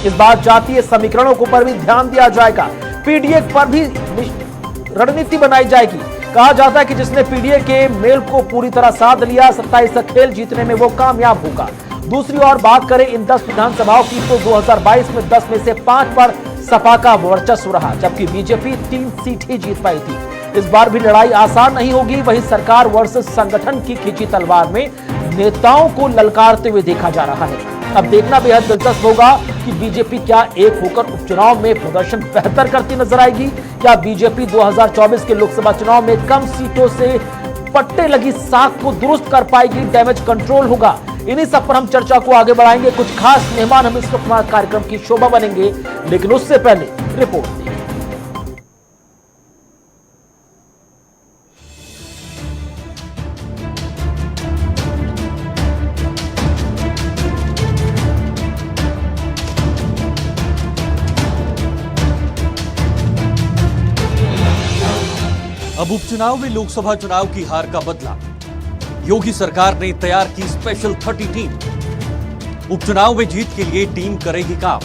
इस बार जातीय समीकरणों को पर भी ध्यान दिया जाएगा। पीडीए पर भी रणनीति बनाई जाएगी। कहा जाता है कि जिसने पीडीए के मेल को पूरी तरह साध लिया, 27 का खेल जीतने में वो कामयाब होगा। दूसरी ओर बात करें इन 10 विधानसभाओं की तो 2022 में 10 में से 5 पर सपा का वर्चस्व रहा, जबकि बीजेपी 3 सीट ही जीत पाई थी। इस बार भी लड़ाई आसान नहीं होगी। वहीं सरकार वर्सेस संगठन की खींची तलवार में नेताओं को ललकारते हुए देखा जा रहा है। अब देखना बेहद दिलचस्प होगा कि बीजेपी क्या एक होकर उपचुनाव में प्रदर्शन बेहतर करती नजर आएगी, या बीजेपी 2024 के लोकसभा चुनाव में कम सीटों से पट्टे लगी साख को दुरुस्त कर पाएगी, डैमेज कंट्रोल होगा। इन्हीं सब पर हम चर्चा को आगे बढ़ाएंगे। कुछ खास मेहमान हम इस वक्त कार्यक्रम की शोभा बनेंगे, लेकिन उससे पहले रिपोर्ट। अब उपचुनाव में लोकसभा चुनाव की हार का बदला। योगी सरकार ने तैयार की स्पेशल 30 टीम। उपचुनाव में जीत के लिए टीम करेगी काम।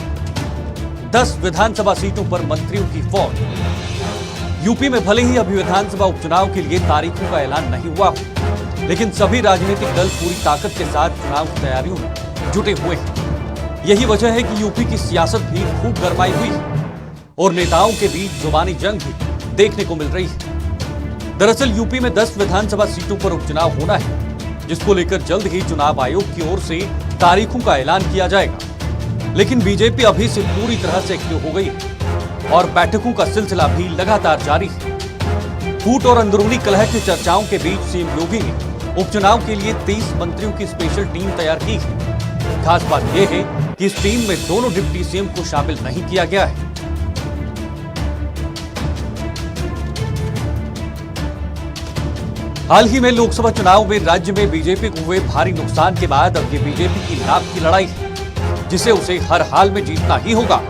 10 विधानसभा सीटों पर मंत्रियों की फौज। यूपी में भले ही अभी विधानसभा उपचुनाव के लिए तारीखों का ऐलान नहीं हुआ हो, लेकिन सभी राजनीतिक दल पूरी ताकत के साथ चुनाव की तैयारियों में जुटे हुए हैं। यही वजह है कि यूपी की सियासत भी खूब गरमाई हुई है और नेताओं के बीच जुबानी जंग भी देखने को मिल रही है। दरअसल यूपी में 10 विधानसभा सीटों पर उपचुनाव होना है, जिसको लेकर जल्द ही चुनाव आयोग की ओर से तारीखों का ऐलान किया जाएगा। लेकिन बीजेपी अभी से पूरी तरह से एक्टिव हो गई है और बैठकों का सिलसिला भी लगातार जारी है। फूट और अंदरूनी कलह की चर्चाओं के बीच सीएम योगी ने उपचुनाव के लिए 30 मंत्रियों की स्पेशल टीम तैयार की है। खास बात यह है कि इस टीम में दोनों डिप्टी सीएम को शामिल नहीं किया गया है। हाल ही में लोकसभा चुनाव में राज्य में बीजेपी को हुए भारी नुकसान के बाद अब ये बीजेपी की नाक की लड़ाई है, जिसे उसे हर हाल में जीतना ही होगा।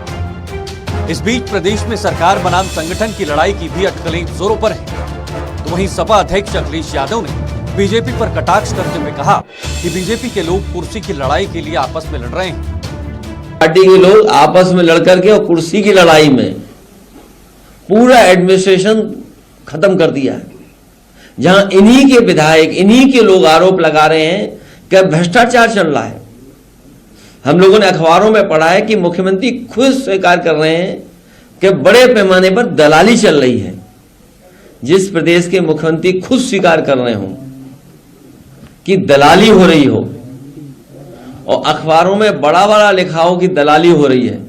इस बीच प्रदेश में सरकार बनाम संगठन की लड़ाई की भी अटकलें जोरों पर है। तो वहीं सपा अध्यक्ष अखिलेश यादव ने बीजेपी पर कटाक्ष करते हुए कहा कि बीजेपी के लोग कुर्सी की लड़ाई के लिए आपस में लड़ रहे हैं। पार्टी के लोग आपस में लड़ करके और कुर्सी की लड़ाई में पूरा एडमिनिस्ट्रेशन खत्म कर दिया है। जहां इन्हीं के विधायक, इन्हीं के लोग आरोप लगा रहे हैं कि भ्रष्टाचार चल रहा है। हम लोगों ने अखबारों में पढ़ा है कि मुख्यमंत्री खुद स्वीकार कर रहे हैं कि बड़े पैमाने पर दलाली चल रही है। जिस प्रदेश के मुख्यमंत्री खुद स्वीकार कर रहे हो कि दलाली हो रही हो और अखबारों में बड़ा बड़ा लिखा हो कि दलाली हो रही है,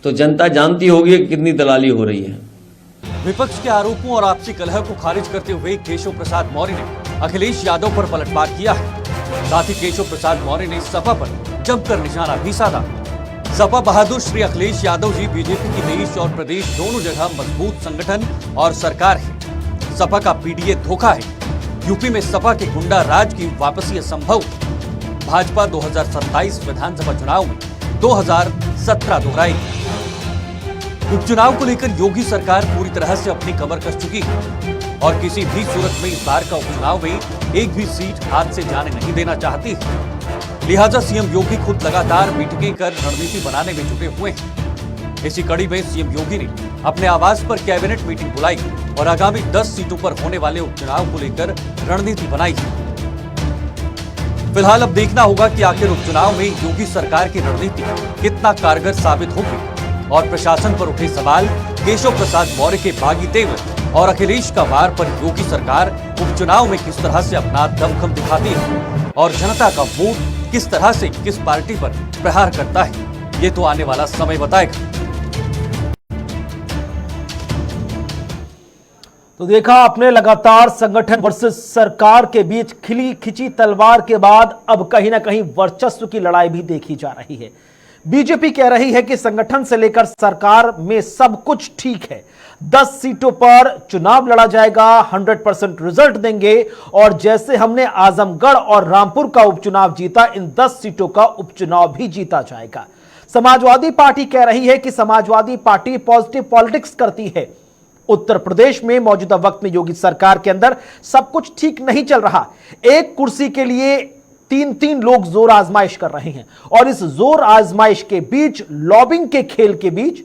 तो जनता जानती होगी कि कितनी दलाली हो रही है। विपक्ष के आरोपों और आपसी कलह को खारिज करते हुए केशव प्रसाद मौर्य ने अखिलेश यादव पर पलटवार किया है। साथ ही केशव प्रसाद मौर्य ने सपा पर जमकर निशाना भी साधा। सपा बहादुर श्री अखिलेश यादव जी बीजेपी की देश और प्रदेश दोनों जगह मजबूत संगठन और सरकार है। सपा का पीडीए धोखा है। यूपी में सपा के गुंडा राज की वापसी असंभव। भाजपा 2027 विधानसभा चुनाव में 2017 दोहराएगी। उपचुनाव को लेकर योगी सरकार पूरी तरह से अपनी कमर कस चुकी है और किसी भी सूरत में इस बार का उपचुनाव में एक भी सीट हाथ से जाने नहीं देना चाहती है। लिहाजा सीएम योगी खुद लगातार मीटिंगें कर रणनीति बनाने में जुटे हुए हैं। इसी कड़ी में सीएम योगी ने अपने आवास पर कैबिनेट मीटिंग बुलाई और आगामी 10 सीटों पर होने वाले उपचुनाव को लेकर रणनीति बनाई है। फिलहाल अब देखना होगा कि आखिर उपचुनाव में योगी सरकार की रणनीति कितना कारगर साबित होगी और प्रशासन पर उठे सवाल, केशव प्रसाद मौर्य के बागी तेवर और अखिलेश का वार पर योगी सरकार उपचुनाव में किस तरह से अपना दमखम दिखाती है और जनता का वोट किस तरह से किस पार्टी पर प्रहार करता है, ये तो आने वाला समय बताएगा। तो देखा आपने, लगातार संगठन वर्सेस सरकार के बीच खिंची तलवार के बाद अब कहीं ना कहीं वर्चस्व की लड़ाई भी देखी जा रही है। बीजेपी कह रही है कि संगठन से लेकर सरकार में सब कुछ ठीक है, 10 सीटों पर चुनाव लड़ा जाएगा, 100% रिजल्ट देंगे और जैसे हमने आजमगढ़ और रामपुर का उपचुनाव जीता, इन 10 सीटों का उपचुनाव भी जीता जाएगा। समाजवादी पार्टी कह रही है कि समाजवादी पार्टी पॉजिटिव पॉलिटिक्स करती है। उत्तर प्रदेश में मौजूदा वक्त में योगी सरकार के अंदर सब कुछ ठीक नहीं चल रहा। एक कुर्सी के लिए तीन तीन लोग जोर आजमाइश कर रहे हैं और इस जोर आजमाइश के बीच, लॉबिंग के खेल के बीच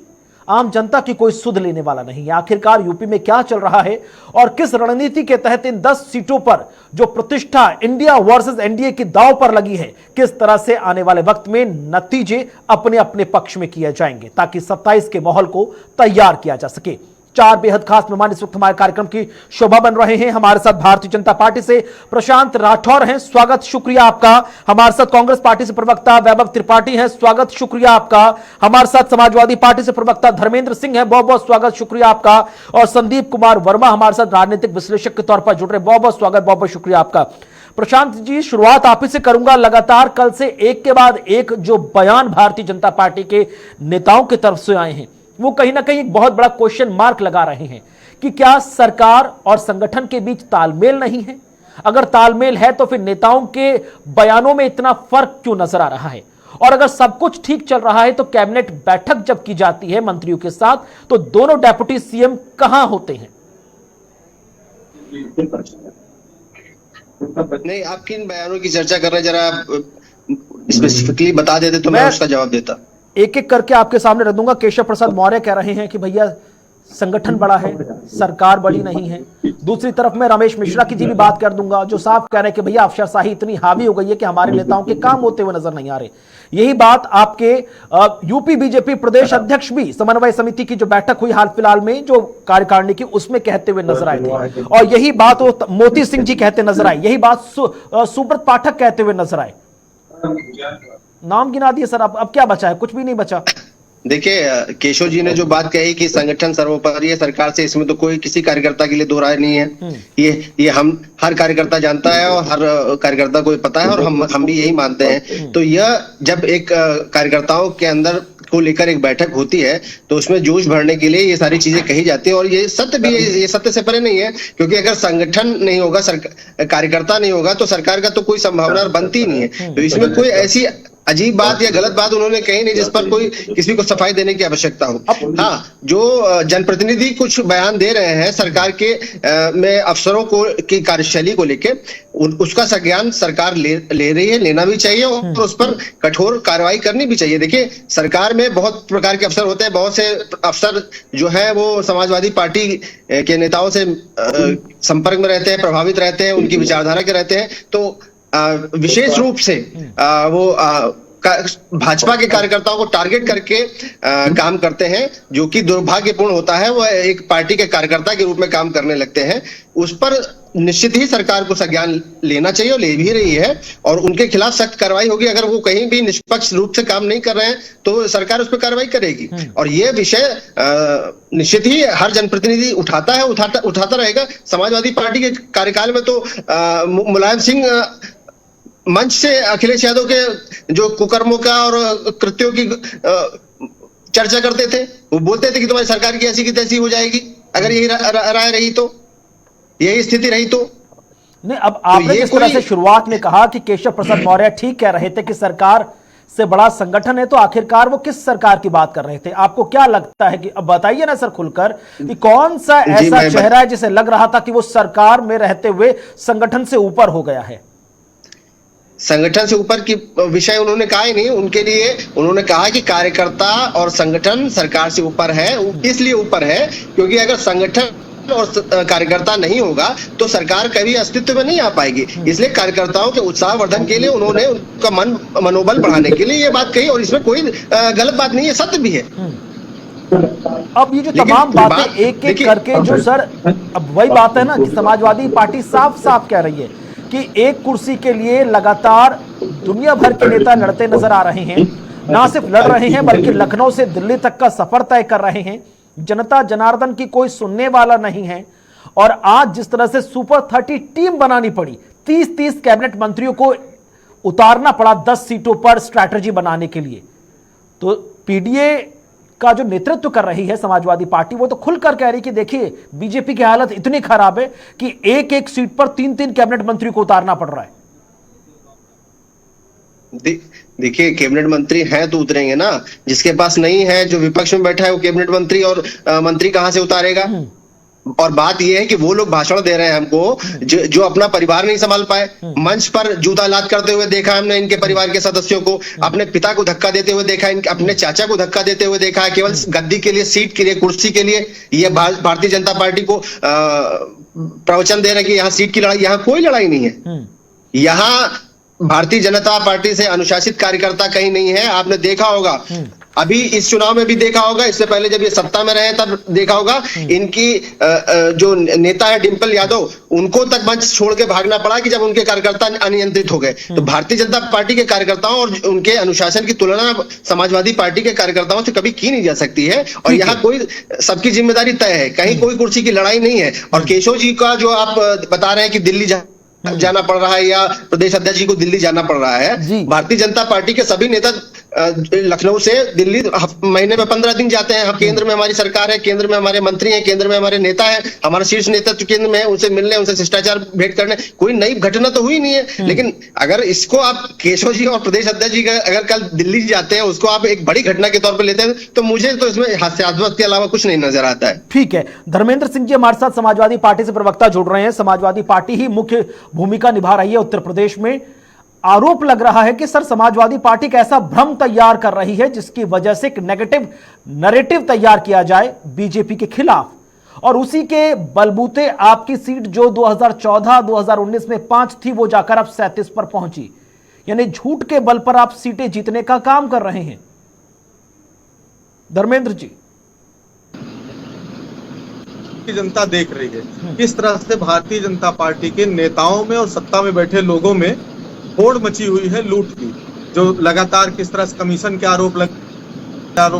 आम जनता की कोई सुध लेने वाला नहीं है। आखिरकार यूपी में क्या चल रहा है और किस रणनीति के तहत इन 10 सीटों पर जो प्रतिष्ठा इंडिया वर्सेस एनडीए की दांव पर लगी है, किस तरह से आने वाले वक्त में नतीजे अपने अपने पक्ष में किए जाएंगे ताकि 27 के माहौल को तैयार किया जा सके। 4 बेहद खास मेहमान इस वक्त हमारे कार्यक्रम की शोभा बन रहे हैं। हमारे साथ भारतीय जनता पार्टी से प्रशांत राठौर हैं, स्वागत शुक्रिया आपका। हमारे साथ कांग्रेस पार्टी से प्रवक्ता वैभव त्रिपाठी हैं, स्वागत शुक्रिया आपका। हमारे साथ समाजवादी पार्टी से प्रवक्ता धर्मेंद्र सिंह हैं, बहुत बहुत स्वागत शुक्रिया आपका। और संदीप कुमार वर्मा हमारे साथ राजनीतिक विश्लेषक के तौर पर जुड़ रहे, बहुत बहुत स्वागत, बहुत बहुत शुक्रिया आपका। प्रशांत जी, शुरुआत आप ही से करूंगा। लगातार कल से एक के बाद एक जो बयान भारतीय जनता पार्टी के नेताओं की तरफ से आए हैं, वो कहीं ना कहीं एक बहुत बड़ा क्वेश्चन मार्क लगा रहे हैं कि क्या सरकार और संगठन के बीच तालमेल नहीं है? अगर तालमेल है तो फिर नेताओं के बयानों में इतना फर्क क्यों नजर आ रहा है? और अगर सब कुछ ठीक चल रहा है तो कैबिनेट बैठक जब की जाती है मंत्रियों के साथ, तो दोनों डेप्यूटी सीएम कहां होते हैं? नहीं, आप किन बयानों की चर्चा कर रहे हैं, जरा स्पेसिफिकली बता देते तो मैं उसका जवाब देता। एक एक करके आपके सामने रख दूंगा। केशव प्रसाद मौर्य कह रहे हैं कि भैया संगठन बड़ा है, सरकार बड़ी नहीं है। दूसरी तरफ मैं रमेश मिश्रा की जी भी बात कर दूंगा, जो साफ कह रहे हैं कि भैया अफसरशाही इतनी हावी हो गई है कि हमारे नेताओं के काम होते हुए नजर नहीं आ रहे। यही बात आपके यूपी बीजेपी प्रदेश अध्यक्ष भी समन्वय समिति की जो बैठक हुई हाल फिलहाल में जो कार्यकारिणी की, उसमें कहते हुए नजर आए थे। और यही बात मोती सिंह जी कहते नजर आए, यही बात सुब्रत पाठक कहते हुए नजर आए। नाम गिना दिए सर, अब क्या बचा है? कुछ भी नहीं बचा। देखिए, केशव जी ने जो बात कही कि संगठन सर्वोपरि है सरकार से, इसमें तो कोई किसी कार्यकर्ता के लिए दो राय नहीं है। ये हम हर कार्यकर्ता जानता है और हर कार्यकर्ता को पता है और हम भी यही मानते हैं। तो यह जब एक कार्यकर्ताओं के अंदर को लेकर एक बैठक होती है तो उसमें जोश भरने के लिए ये सारी चीजें कही जाती है और ये सत्य भी है, ये सत्य से परे नहीं है। क्योंकि अगर संगठन नहीं होगा, कार्यकर्ता नहीं होगा तो सरकार का तो कोई संभावना बनती नहीं है। तो इसमें कोई ऐसी अजीब बात या गलत बात उन्होंने कही नहीं जिस पर कोई किसी को सफाई देने की आवश्यकता हो। हाँ, जो जनप्रतिनिधि कुछ बयान दे रहे हैं सरकार के में अफसरों को की कार्यशैली को लेके, उसका संज्ञान सरकार ले रही है, लेना भी चाहिए और उस पर कठोर कार्रवाई करनी भी चाहिए। देखिए, सरकार में बहुत प्रकार के अफसर होते हैं, बहुत से अफसर जो है वो समाजवादी पार्टी के नेताओं से संपर्क में रहते हैं, प्रभावित रहते हैं, उनकी विचारधारा के रहते हैं। तो विशेष रूप से वो भाजपा के कार्यकर्ताओं को टारगेट करके काम करते हैं, जो कि दुर्भाग्यपूर्ण होता है। वह एक पार्टी के कार्यकर्ता के रूप में काम करने लगते हैं। उस पर निश्चित ही सरकार को संज्ञान लेना चाहिए और ले भी रही है और उनके खिलाफ सख्त कार्रवाई होगी। अगर वो कहीं भी निष्पक्ष रूप से काम नहीं कर रहे हैं तो सरकार उस पर कार्रवाई करेगी। और ये विषय निश्चित ही हर जनप्रतिनिधि उठाता है, उठाता रहेगा। समाजवादी पार्टी के कार्यकाल में तो मुलायम सिंह मंच से अखिलेश यादव के जो कुकर्मों का और कृत्यों की चर्चा करते थे। वो बोलते थे कि तुम्हारी सरकार की ऐसी की तैसी हो जाएगी अगर यही राय रही तो, यही स्थिति रही तो। नहीं, अब आपने जिस तरह से शुरुआत में कहा कि केशव प्रसाद मौर्य ठीक कह रहे थे कि सरकार से बड़ा संगठन है, तो आखिरकार वो किस सरकार की बात कर रहे थे? आपको क्या लगता है कि अब बताइए ना सर खुलकर कि कौन सा ऐसा चेहरा है जिसे लग रहा था कि वो सरकार में रहते हुए संगठन से ऊपर हो गया है? संगठन से ऊपर की विषय उन्होंने कहा ही नहीं। उनके लिए उन्होंने कहा कि कार्यकर्ता और संगठन सरकार से ऊपर है। इसलिए ऊपर है क्योंकि अगर संगठन और कार्यकर्ता नहीं होगा तो सरकार कभी अस्तित्व में नहीं आ पाएगी। इसलिए कार्यकर्ताओं के उत्साहवर्धन के लिए उन्होंने उनका मनोबल बढ़ाने के लिए ये बात कही और इसमें कोई गलत बात नहीं है, सत्य भी है। अब ये जो तमाम बातें एक एक करके जो सर, अब वही बात है ना कि समाजवादी पार्टी साफ साफ कह रही है कि एक कुर्सी के लिए लगातार दुनिया भर के नेता लड़ते नजर आ रहे हैं। ना सिर्फ लड़ रहे हैं बल्कि लखनऊ से दिल्ली तक का सफर तय कर रहे हैं। जनता जनार्दन की कोई सुनने वाला नहीं है। और आज जिस तरह से सुपर 30 टीम बनानी पड़ी, 30-30 कैबिनेट मंत्रियों को उतारना पड़ा 10 सीटों पर स्ट्रैटेजी बनाने के लिए, तो पीडीए का जो नेतृत्व कर रही है समाजवादी पार्टी, वो तो खुलकर कह रही कि देखिए बीजेपी की हालत इतनी खराब है कि एक एक सीट पर 3-3 कैबिनेट मंत्री को उतारना पड़ रहा है। देखिए, कैबिनेट मंत्री हैं तो उतरेंगे ना। जिसके पास नहीं है, जो विपक्ष में बैठा है, वो कैबिनेट मंत्री और मंत्री कहां से उतारेगा? और बात यह है कि वो लोग भाषण दे रहे हैं हमको जो अपना परिवार नहीं संभाल पाए। मंच पर जूता लात करते हुए देखा हमने इनके परिवार के सदस्यों को, अपने पिता को धक्का देते हुए देखा, अपने चाचा को धक्का देते हुए देखा, केवल गद्दी के लिए, सीट के लिए, कुर्सी के लिए। ये भारतीय जनता पार्टी को प्रवचन दे रहे हैं कि यहाँ सीट की लड़ाई, यहाँ कोई लड़ाई नहीं है। यहाँ भारतीय जनता पार्टी से अनुशासित कार्यकर्ता कहीं नहीं है। आपने देखा होगा, अभी इस चुनाव में भी देखा होगा, इससे पहले जब ये सत्ता में रहे तब देखा होगा, इनकी जो नेता है डिंपल यादव, उनको तक मंच छोड़ के भागना पड़ा कि जब उनके कार्यकर्ता अनियंत्रित हो गए। तो भारतीय जनता पार्टी के कार्यकर्ताओं और उनके अनुशासन की तुलना समाजवादी पार्टी के कार्यकर्ताओं से कभी की नहीं जा सकती है। और यहाँ कोई, सबकी जिम्मेदारी तय है, कहीं कोई कुर्सी की लड़ाई नहीं है। और केशव जी का जो आप बता रहे हैं कि दिल्ली जाना पड़ रहा है या प्रदेश अध्यक्ष जी को दिल्ली जाना पड़ रहा है, भारतीय जनता पार्टी के सभी नेता लखनऊ से दिल्ली महीने में 15 दिन जाते हैं। हम केंद्र में हमारी सरकार है, केंद्र में हमारे मंत्री हैं, केंद्र में हमारे नेता हैं, हमारा शीर्ष नेतृत्व केंद्र में है, उनसे मिलने, उनसे शिष्टाचार भेंट करने। कोई नई घटना तो हुई नहीं है। लेकिन अगर इसको आप केशव जी और प्रदेश अध्यक्ष जी अगर कल दिल्ली जाते हैं, उसको आप एक बड़ी घटना के तौर पर लेते हैं, तो मुझे तो इसमें हास्यास्पद के अलावा कुछ नहीं नजर आता है। ठीक है, धर्मेंद्र सिंह जी हमारे साथ समाजवादी पार्टी से प्रवक्ता जुड़ रहे हैं। समाजवादी पार्टी ही मुख्य भूमिका निभा रही है उत्तर प्रदेश में। आरोप लग रहा है कि सर समाजवादी पार्टी का ऐसा भ्रम तैयार कर रही है जिसकी वजह से एक नेगेटिव नैरेटिव तैयार किया जाए बीजेपी के खिलाफ, और उसी के बलबूते आपकी सीट जो 2014-2019 में 5 थी वो जाकर अब 37 पर पहुंची। यानी झूठ के बल पर आप सीटें जीतने का काम कर रहे हैं। धर्मेंद्र जी, जनता देख रही है किस तरह से भारतीय जनता पार्टी के नेताओं में और सत्ता में बैठे लोगों में होड़ मची हुई है लूट की, जो लगातार किस तरह से कमीशन के आरोप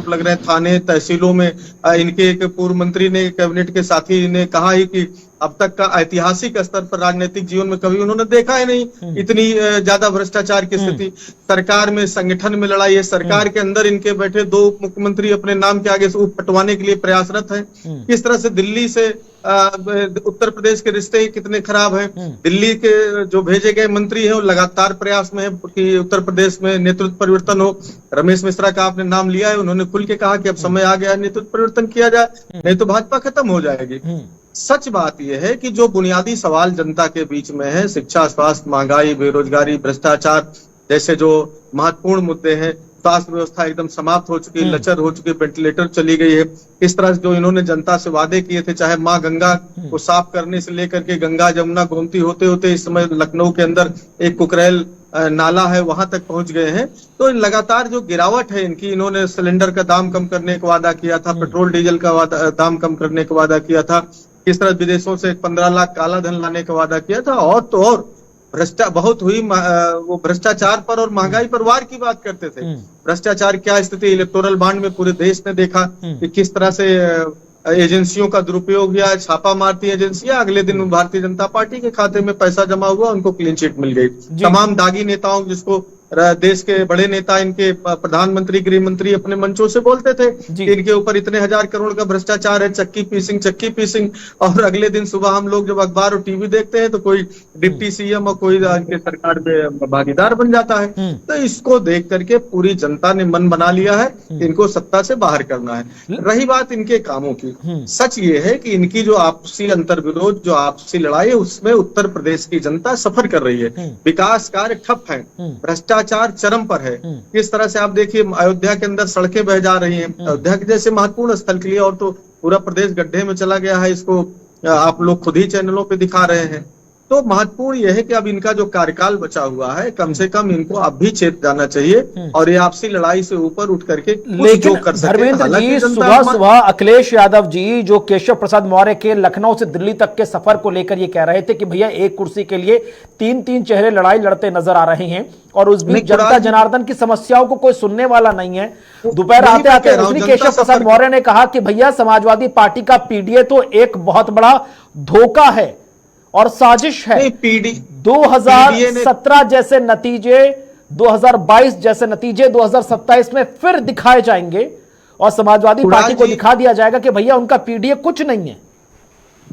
लग रहे हैं थाने तहसीलों में। इनके एक पूर्व मंत्री ने, कैबिनेट के साथी ने कहा ही कि अब तक का ऐतिहासिक स्तर पर राजनीतिक जीवन में कभी उन्होंने देखा है नहीं इतनी ज्यादा भ्रष्टाचार की स्थिति। सरकार में, संगठन में लड़ाई है, सरकार के अंदर इनके बैठे 2 मुख्यमंत्री अपने नाम के आगे से ऊपर पटवाने के लिए प्रयासरत हैं। किस तरह से दिल्ली से उत्तर प्रदेश के रिश्ते कितने खराब हैं। दिल्ली के जो भेजे गए मंत्री हैं वो लगातार प्रयास में है कि उत्तर प्रदेश में नेतृत्व परिवर्तन हो। रमेश मिश्रा का आपने नाम लिया है, उन्होंने खुल के कहा कि अब समय आ गया है नेतृत्व परिवर्तन किया जाए, नहीं तो भाजपा खत्म हो जाएगी। सच बात यह है कि जो बुनियादी सवाल जनता के बीच में है, शिक्षा, स्वास्थ्य, महंगाई, बेरोजगारी, भ्रष्टाचार जैसे जो महत्वपूर्ण मुद्दे हैं, स्वास्थ्य व्यवस्था एकदम समाप्त हो चुकी, लचर हो चुकी, वेंटिलेटर चली गई है। इस तरह से जो इन्होंने जनता से वादे किए थे, चाहे माँ गंगा को साफ करने से लेकर के गंगा जमुना गोमती होते होते इस समय लखनऊ के अंदर एक कुकरेल नाला है वहां तक पहुंच गए हैं। तो लगातार जो गिरावट है इनकी, इन्होंने सिलेंडर का दाम कम करने का वादा किया था, पेट्रोल डीजल का दाम कम करने का वादा किया था, किस तरह विदेशों से 15 लाख काला धन लाने का वादा किया था, और तो और बहुत हुई वो भ्रष्टाचार पर और महंगाई पर वार की बात करते थे। भ्रष्टाचार क्या स्थिति इलेक्टोरल बॉन्ड में पूरे देश ने देखा कि किस तरह से एजेंसियों का दुरुपयोग या छापा मारती एजेंसियां, अगले दिन भारतीय जनता पार्टी के खाते में पैसा जमा हुआ, उनको क्लीन चिट मिल गई। तमाम दागी नेताओं, जिसको देश के बड़े नेता, इनके प्रधानमंत्री, गृह मंत्री अपने मंचों से बोलते थे कि इनके ऊपर इतने 1000 करोड़ का भ्रष्टाचार है, चक्की पीसिंग, और अगले दिन सुबह हम लोग जब अखबार और टीवी देखते हैं तो कोई डिप्टी सीएम और कोई इनके सरकार में भागीदार बन जाता है। तो इसको देख करके पूरी जनता ने मन बना लिया है इनको सत्ता से बाहर करना है। रही बात इनके कामों की, सच ये है कि इनकी जो आपसी अंतर्विरोध, जो आपसी लड़ाई है, उसमें उत्तर प्रदेश की जनता सफर कर रही है। विकास कार्य ठप है, भ्रष्टाचार चरम पर है। किस तरह से आप देखिए अयोध्या के अंदर सड़कें बह जा रही हैं, अयोध्या के जैसे महत्वपूर्ण स्थल के लिए, और तो पूरा प्रदेश गड्ढे में चला गया है। इसको आप लोग खुद ही चैनलों पे दिखा रहे हैं। तो महत्वपूर्ण यह है कि अब इनका जो कार्यकाल बचा हुआ है, कम से कम इनको अब भी चेत जाना चाहिए और ये आपसी लड़ाई से ऊपर उठ करके लेकिन धर्मेंद्र जी, सुबह अखिलेश यादव जी जो केशव प्रसाद मौर्य के लखनऊ से दिल्ली तक के सफर को लेकर ये कह रहे थे कि भैया एक कुर्सी के लिए 3-3 चेहरे लड़ाई लड़ते नजर आ रहे हैं, और उस बीच जनता जनार्दन की समस्याओं को कोई सुनने वाला नहीं है। दोपहर आते आते केशव प्रसाद मौर्य ने कहा कि भैया समाजवादी पार्टी का पीडीए तो एक बहुत बड़ा धोखा है और साजिश है। 2017 जैसे नतीजे, 2022 जैसे नतीजे 2027 में फिर दिखाए जाएंगे और समाजवादी पार्टी को दिखा दिया जाएगा कि भैया उनका पीडीए कुछ नहीं है।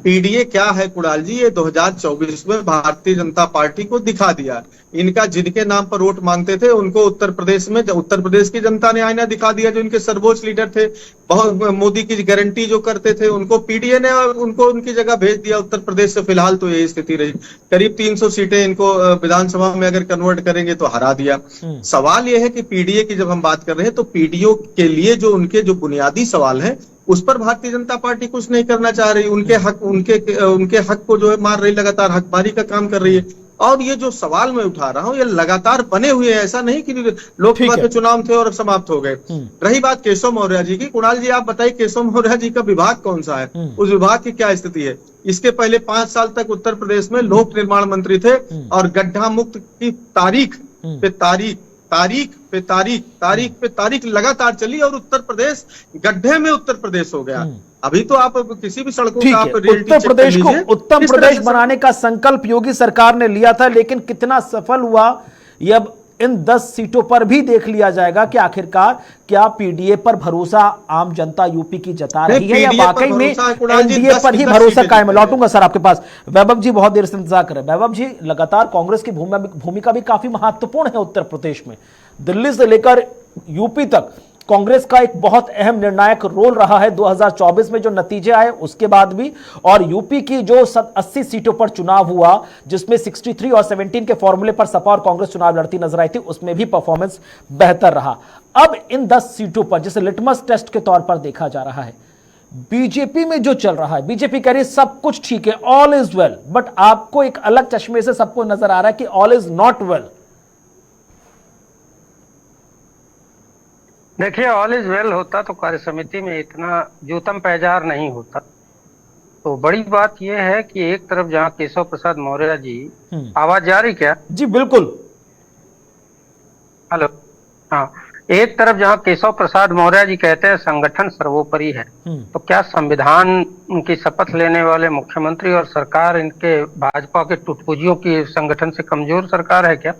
पीडीए क्या है कुणाल जी, ये 2024 में भारतीय जनता पार्टी को दिखा दिया। इनका जिनके नाम पर वोट मांगते थे उनको उत्तर प्रदेश में, उत्तर प्रदेश की जनता ने आईना दिखा दिया। जो इनके सर्वोच्च लीडर थे, बहुत मोदी की गारंटी जो करते थे, उनको पीडीए ने उनको उनकी जगह भेज दिया उत्तर प्रदेश से। फिलहाल तो यही स्थिति रही। करीब 300 सीटें इनको विधानसभा में अगर कन्वर्ट करेंगे तो हरा दिया। सवाल यह है कि पीडीए की जब हम बात कर रहे हैं तो पीडीओ के लिए जो उनके जो बुनियादी सवाल है उस पर भारतीय जनता पार्टी कुछ नहीं करना चाह रही। उनके हक को जो है मार रही, लगातार हकमारी का काम कर रही है। और ये जो सवाल मैं उठा रहा हूं ये लगातार बने हुए हैं, ऐसा नहीं कि लोकसभा के चुनाव थे और अब समाप्त हो गए। रही बात केशव मौर्य जी की, कुणाल जी आप बताइए केशव मौर्य जी का विभाग कौन सा है, उस विभाग की क्या स्थिति है? इसके पहले 5 साल तक उत्तर प्रदेश में लोक निर्माण मंत्री थे और गड्ढा मुक्त की तारीख पे तारीख लगातार चली और उत्तर प्रदेश गड्ढे में उत्तर प्रदेश हो गया। अभी तो आप किसी भी सड़कों का आप उत्तर प्रदेश को उत्तम प्रदेश बनाने का संकल्प योगी सरकार ने लिया था, लेकिन कितना सफल हुआ ये अब इन 10 सीटों पर भी देख लिया जाएगा कि आखिरकार क्या पीडीए पर भरोसा आम जनता यूपी की जता रही है या वाकई में एनडीए पर ही भरोसा कायम है। लौटूंगा सर आपके पास। वैभव जी बहुत देर से इंतजार कर रहे हैं। वैभव जी, लगातार कांग्रेस की भूमिका भी काफी महत्वपूर्ण है उत्तर प्रदेश में। दिल्ली से लेकर यूपी तक कांग्रेस का एक बहुत अहम निर्णायक रोल रहा है 2024 में जो नतीजे आए उसके बाद भी, और यूपी की जो 80 सीटों पर चुनाव हुआ जिसमें 63 और 17 के फॉर्मूले पर सपा और कांग्रेस चुनाव लड़ती नजर आई थी, उसमें भी परफॉर्मेंस बेहतर रहा। अब इन 10 सीटों पर जिसे लिटमस टेस्ट के तौर पर देखा जा रहा है, बीजेपी में जो चल रहा है, बीजेपी कह रही है सब कुछ ठीक है, ऑल इज वेल, बट आपको एक अलग चश्मे से सबको नजर आ रहा है कि ऑल इज नॉट वेल। देखिए, ऑल इज वेल होता तो कार्य समिति में इतना जूतम पैजार नहीं होता। तो बड़ी बात यह है कि एक तरफ जहां केशव प्रसाद मौर्य जी, आवाज जा रही क्या? जी बिल्कुल। हेलो, हाँ, एक तरफ जहां केशव प्रसाद मौर्य जी कहते हैं संगठन सर्वोपरि है, तो क्या संविधान की शपथ लेने वाले मुख्यमंत्री और सरकार इनके भाजपा के टुटपुजियों की संगठन से कमजोर सरकार है क्या?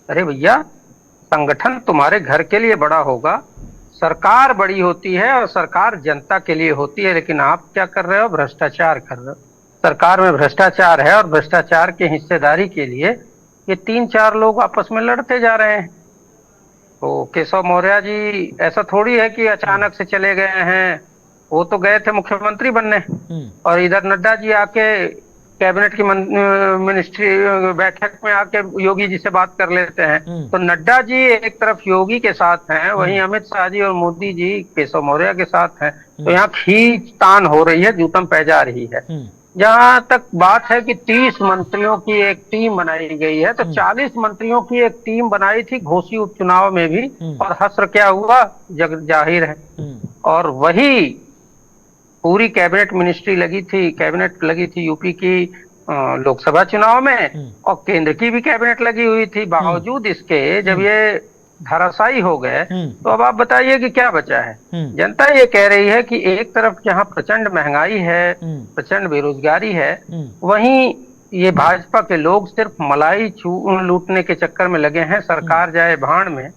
अरे भैया, संगठन तुम्हारे घर के लिए बड़ा होगा, सरकार बड़ी होती है और सरकार जनता के लिए होती है। लेकिन आप क्या कर रहे हो? भ्रष्टाचार कर रहे हो। सरकार में भ्रष्टाचार है और भ्रष्टाचार की हिस्सेदारी के लिए ये 3-4 लोग आपस में लड़ते जा रहे हैं। तो केशव मौर्य जी ऐसा थोड़ी है कि अचानक से चले गए हैं, वो तो गए थे मुख्यमंत्री बनने, और इधर नड्डा जी आके कैबिनेट की मिनिस्ट्री बैठक में आके योगी जी से बात कर लेते हैं। तो नड्डा जी एक तरफ योगी के साथ हैं, वहीं अमित शाह जी और मोदी जी केशव मौर्य के साथ हैं। तो यहाँ खींचतान हो रही है, जूतम पैजा रही है। जहां तक बात है कि 30 मंत्रियों की एक टीम बनाई गई है, तो 40 मंत्रियों की एक टीम बनाई थी घोसी उपचुनाव में भी, और हश्र क्या हुआ जग जाहिर है। और वही पूरी कैबिनेट मिनिस्ट्री कैबिनेट लगी थी यूपी की लोकसभा चुनाव में, और केंद्र की भी कैबिनेट लगी हुई थी। बावजूद इसके जब ये धराशायी हो गए तो अब आप बताइए कि क्या बचा है? जनता ये कह रही है कि एक तरफ जहां प्रचंड महंगाई है, प्रचंड बेरोजगारी है, वहीं ये भाजपा के लोग सिर्फ मलाई लूटने के चक्कर में लगे हैं। सरकार जाए भाड़ में,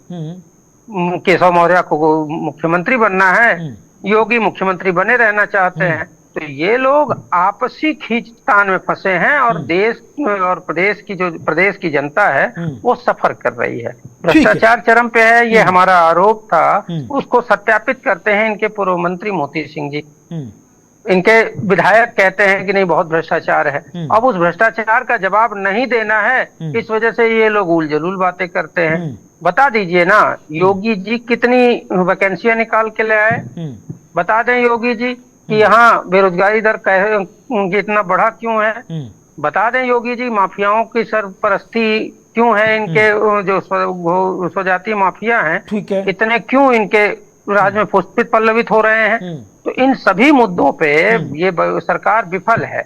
केशव मौर्य को मुख्यमंत्री बनना है, योगी मुख्यमंत्री बने रहना चाहते हैं। तो ये लोग आपसी खींचतान में फंसे हैं और देश और प्रदेश की जनता है वो सफर कर रही है। भ्रष्टाचार चरम पे है, ये हमारा आरोप था, उसको सत्यापित करते हैं इनके पूर्व मंत्री मोती सिंह जी। इनके विधायक कहते हैं कि नहीं बहुत भ्रष्टाचार है। अब उस भ्रष्टाचार का जवाब नहीं देना है, इस वजह से ये लोग उल जलूल बातें करते हैं। बता दीजिए ना, योगी जी कितनी वैकेंसियां निकाल के ले आए? बता दें योगी जी कि यहाँ बेरोजगारी दर इतना बढ़ा क्यों है? बता दें योगी जी माफियाओं की सरपरस्ती क्यों है, इनके जो स्वजातीय माफिया हैं इतने क्यों इनके राज में पुष्पित पल्लवित हो रहे हैं? तो इन सभी मुद्दों पे ये सरकार विफल है।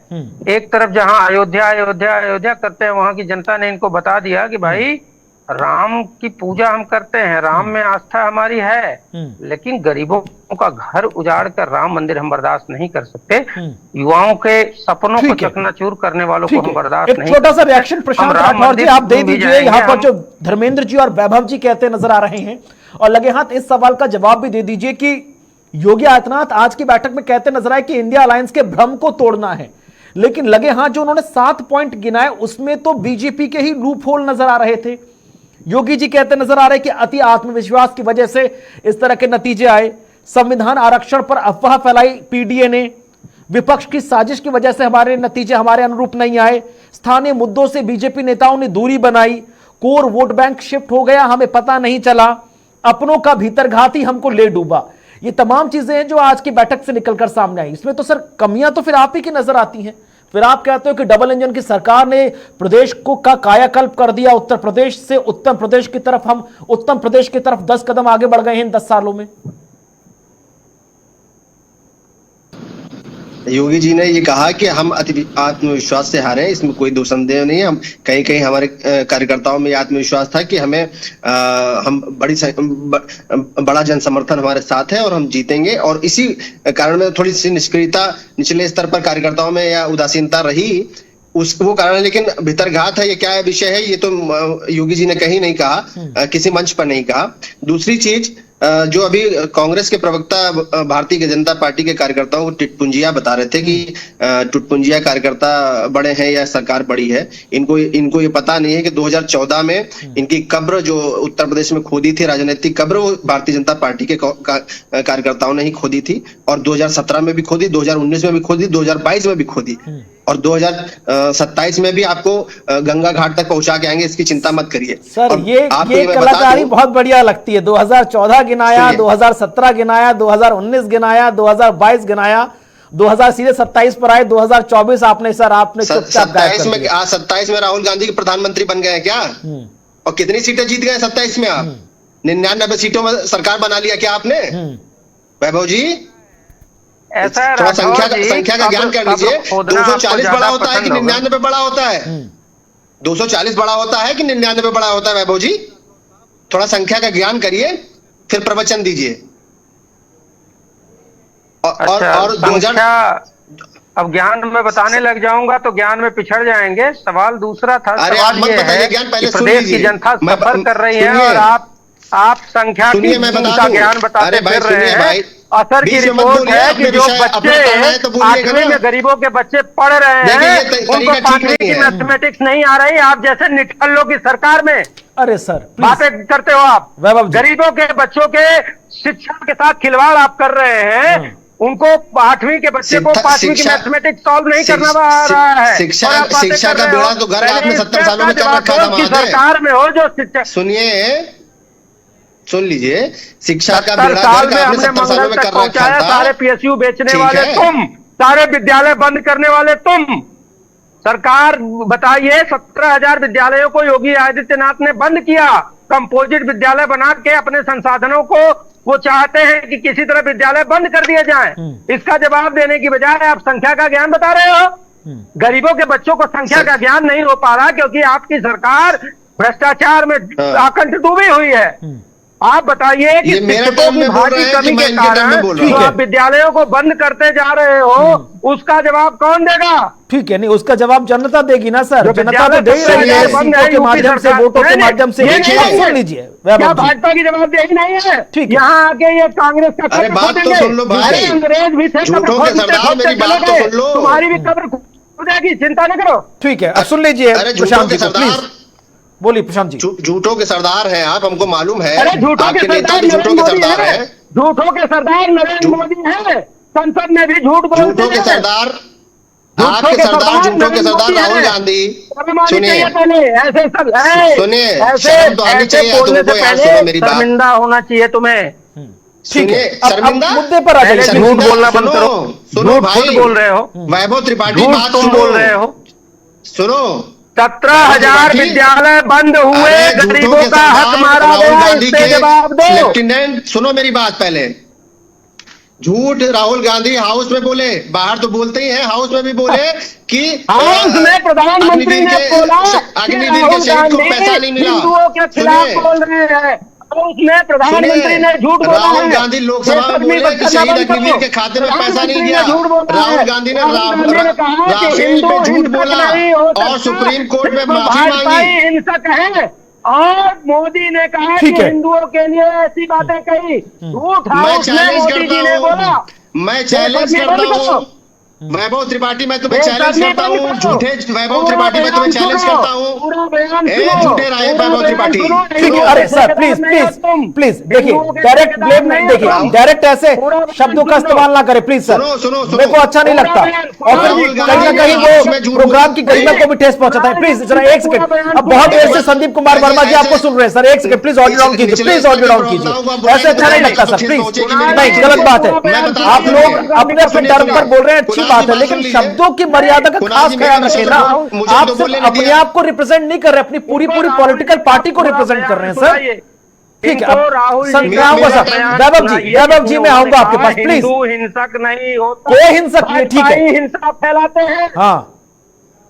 एक तरफ जहां अयोध्या करते हैं, वहां की जनता ने इनको बता दिया कि भाई राम की पूजा हम करते हैं, राम में आस्था हमारी है, लेकिन गरीबों का घर उजाड़ कर राम मंदिर हम बर्दाश्त नहीं कर सकते। युवाओं के सपनों को चकनाचूर करने वालों को हम बर्दाश्त नहीं। छोटा सा रिएक्शन प्रशांत राठौर जी आप दे दीजिए। यहाँ पर जो धर्मेंद्र जी और वैभव जी कहते नजर आ रहे हैं, और लगे हाथ इस सवाल का जवाब भी दे दीजिए कि योगी आदित्यनाथ आज की बैठक में कहते नजर आए कि इंडिया अलायंस के भ्रम को तोड़ना है, लेकिन लगे हाथ जो उन्होंने 7 पॉइंट गिनाए उसमें तो बीजेपी के ही लूप होल नजर आ रहे थे। योगी जी कहते नजर आ रहे कि अति आत्मविश्वास की वजह से इस तरह के नतीजे आए। संविधान आरक्षण पर अफवाह फैलाई पीडीए ने, विपक्ष की साजिश की वजह से हमारे नतीजे हमारे अनुरूप नहीं आए। स्थानीय मुद्दों से बीजेपी नेताओं ने दूरी बनाई, कोर वोट बैंक शिफ्ट हो गया, हमें पता नहीं चला, अपनों का भीतरघात ही हमको ले डूबा। ये तमाम चीजें हैं जो आज की बैठक से निकलकर सामने आई। इसमें तो सर कमियां तो फिर आप ही की नजर आती हैं। फिर आप कहते हो कि डबल इंजन की सरकार ने प्रदेश को का कायाकल्प कर दिया, उत्तर प्रदेश से उत्तम प्रदेश की तरफ, हम उत्तम प्रदेश की तरफ 10 कदम आगे बढ़ गए हैं इन 10 सालों में। योगी जी ने ये कहा कि हम अति आत्मविश्वास से हारे हैं, इसमें कोई दो संदेह नहीं है। हम कहीं कहीं हमारे कार्यकर्ताओं में आत्मविश्वास था कि हमें हम बड़ा जन समर्थन हमारे साथ है और हम जीतेंगे, और इसी कारण में थोड़ी सी निष्क्रियता निचले स्तर पर कार्यकर्ताओं में या उदासीनता रही, वो कारण है। लेकिन भीतरघात है, ये क्या विषय है ये तो योगी जी ने कहीं नहीं कहा, किसी मंच पर नहीं कहा। दूसरी चीज, जो अभी कांग्रेस के प्रवक्ता भारतीय जनता पार्टी के कार्यकर्ताओं को टुटपुंजिया बता रहे थे कि टुटपुंजिया कार्यकर्ता बड़े हैं या सरकार बड़ी है, इनको ये पता नहीं है कि 2014 में इनकी कब्र जो उत्तर प्रदेश में खोदी थी, राजनीतिक कब्र, वो भारतीय जनता पार्टी के कार्यकर्ताओं ने ही खोदी थी, और 2017 में भी खोदी, 2019 में भी खोदी, 2022 में भी खोदी, और 2027 में भी आपको गंगा घाट तक पहुंचा के आएंगे, इसकी चिंता मत करिए। सर ये कलाकारी बहुत बढ़िया लगती है। 2014 गिनाया, 2017 गिनाया, 2019 गिनाया, 2022 गिनाया, 2027 पर आए, 2024 आपने चुपचाप गायब कर दिया। 27 में राहुल गांधी के प्रधानमंत्री बन गए क्या? और कितनी सीटें जीत गए 27 में आप? 99 सीटों में सरकार बना लिया क्या आपने? वैभव जी ऐसा थोड़ा संख्या का ज्ञान कर लीजिए। 240 बड़ा होता है कि 99 बड़ा होता है? 240 बड़ा होता है कि 99 बड़ा होता है? वैभव जी थोड़ा संख्या का ज्ञान करिए, फिर प्रवचन दीजिए। और 2000 अब ज्ञान में बताने लग जाऊंगा तो ज्ञान में पिछड़ जाएंगे। सवाल दूसरा था, सवाल ये है कि प्रदेश की जनता सफर कर रही है और आप संख्या का ज्ञान बताते फिर रहे हैं। असर की रिपोर्ट है कि जो बच्चे 8वीं में गरीबों के बच्चे पढ़ रहे हैं उनको 5वीं की मैथमेटिक्स नहीं आ रही। आप जैसे निठल्लों की सरकार में अरे सर बातें करते हो आप। गरीबों के बच्चों के शिक्षा के साथ खिलवाड़ आप कर रहे हैं। उनको 8वीं के बच्चे को 5वीं की मैथमेटिक्स सॉल्व नहीं करना आ रहा है। शिक्षा का बेड़ा तो घर आपने 70 सालों में कर रखा था। सरकार में हो जो शिक्षा, सुन लीजिए, शिक्षा का बेड़ा गर्क आपने 70 सालों में कर रखा था। सारे पीएसयू बेचने वाले तुम, सारे विद्यालय बंद करने वाले तुम। सरकार बताइए, 17,000 विद्यालयों को योगी आदित्यनाथ ने बंद किया, कंपोजिट विद्यालय बना के अपने संसाधनों को वो चाहते हैं कि किसी तरह विद्यालय बंद कर दिए जाएं। इसका जवाब देने की बजाय आप संख्या का ज्ञान बता रहे हो। गरीबों के बच्चों को संख्या का ज्ञान नहीं हो पा रहा क्योंकि आपकी सरकार भ्रष्टाचार में आकंठ डूबी हुई है। आप बताइए कि शिक्षकों की भारी कमी के कारण जो आप विद्यालयों को बंद करते जा रहे हो उसका जवाब कौन देगा? ठीक है, नहीं उसका जवाब जनता देगी ना सर। जनता तो दे रही है सीटों के माध्यम से, वोटों के माध्यम से। सुन लीजिए, भाजपा की जवाबदेही नहीं है। ठीक, यहाँ आके ये कांग्रेस का अरे बात तो सुन लो भाई, अंग्रेज भी थे, तुम्हारी भी कब्र खुदेगी, चिंता न करो। ठीक है, अब सुन लीजिए प्रशांत जी को प्लीज। बोलिए प्रशांत जी। झूठों के सरदार हैं आप, हमको मालूम है। अरे झूठों के सरदार झूठों के सरदार है, झूठों के सरदार नरेंद्र मोदी है। संसद में भी झूठ बोलते हैं। झूठों के सरदार, आपके सरदार झूठों के सरदार राहुल गांधी। सुनिए ऐसे सब है, सुनिए, ऐसे तो आनी चाहिए बोलने तुमको, से यार पहले सुनो मेरी बात। शर्मिंदा होना चाहिए तुम्हें। सुनिए, शर्मिंदा मुद्दे पर आ जाइए। झूठ बोलना बंद करो। सुनो भाई, बोल रहे हो वैभव त्रिपाठी, बात तुम बोल रहे हो। सुनो, 17,000 विद्यालय बंद हुए, गरीबों का हक मारा गया, इससे जवाब दो। लेफ्टिनेंट सुनो मेरी बात पहले। झूठ राहुल गांधी हाउस में बोले, बाहर तो बोलते ही हैं, हाउस में भी बोले कि हाउस में प्रधानमंत्री ने बोला अग्निवीर के शहीद को पैसा नहीं मिला। हिंदुओं के खिलाफ बोल रहे हैं। उसमें प्रधानमंत्री ने झूठ बोला। राहुल गांधी लोकसभा में बोले कि शहीद अग्निवीर के खाते में पैसा नहीं गया। राहुल गांधी ने राफेल पे झूठ बोला और सुप्रीम कोर्ट में माफी मांगी। हिंसक है, और मोदी ने कहा कि हिंदुओं के लिए ऐसी बातें कही। झूठ मैं चैलेंज करता हूँ, मैं चैलेंज करता हूँ, वैभव त्रिपाठी मैं तुम्हें चैलेंज करता हूँ, झूठे वैभव त्रिपाठी मैं तुम्हें चैलेंज करता हूँ, झूठे राय वैभव त्रिपाठी। ठीक है, अरे सर प्लीज प्लीज प्लीज देखिए, डायरेक्ट ब्लेम नहीं, देखिए डायरेक्ट ऐसे शब्दों का इस्तेमाल ना करें प्लीज सर, सुनो, मेरे को अच्छा नहीं लगता, और फिर कहीं ना कहीं वो प्रोग्राम की गरिमा को भी ठेस पहुंचाता है। प्लीज जरा एक सेकंड, अब बहुत देर से संदीप कुमार वर्मा जी आपको सुन रहे हैं सर, एक सेकंड प्लीज ऑडियो डाउन कीजिए, प्लीज ऑडियो डाउन कीजिए, ऐसे अच्छा नहीं लगता सर, प्लीज नहीं, गलत बात है, आप लोग अपने अपने टर्म पर बोल रहे हैं, अच्छी बात है, लेकिन शब्दों की मर्यादा का खास ख्याल रखें ना। आप सिर्फ अपने आप को रिप्रेजेंट नहीं कर रहे, अपनी पूरी पॉलिटिकल पार्टी को रिप्रेजेंट कर रहे हैं सर। ठीक है, वैभव जी मैं आऊंगा आपके पास, प्लीज। हिंसक नहीं होता, कोई हिंसक नहीं, ठीक है, हिंसा फैलाते हैं। हाँ,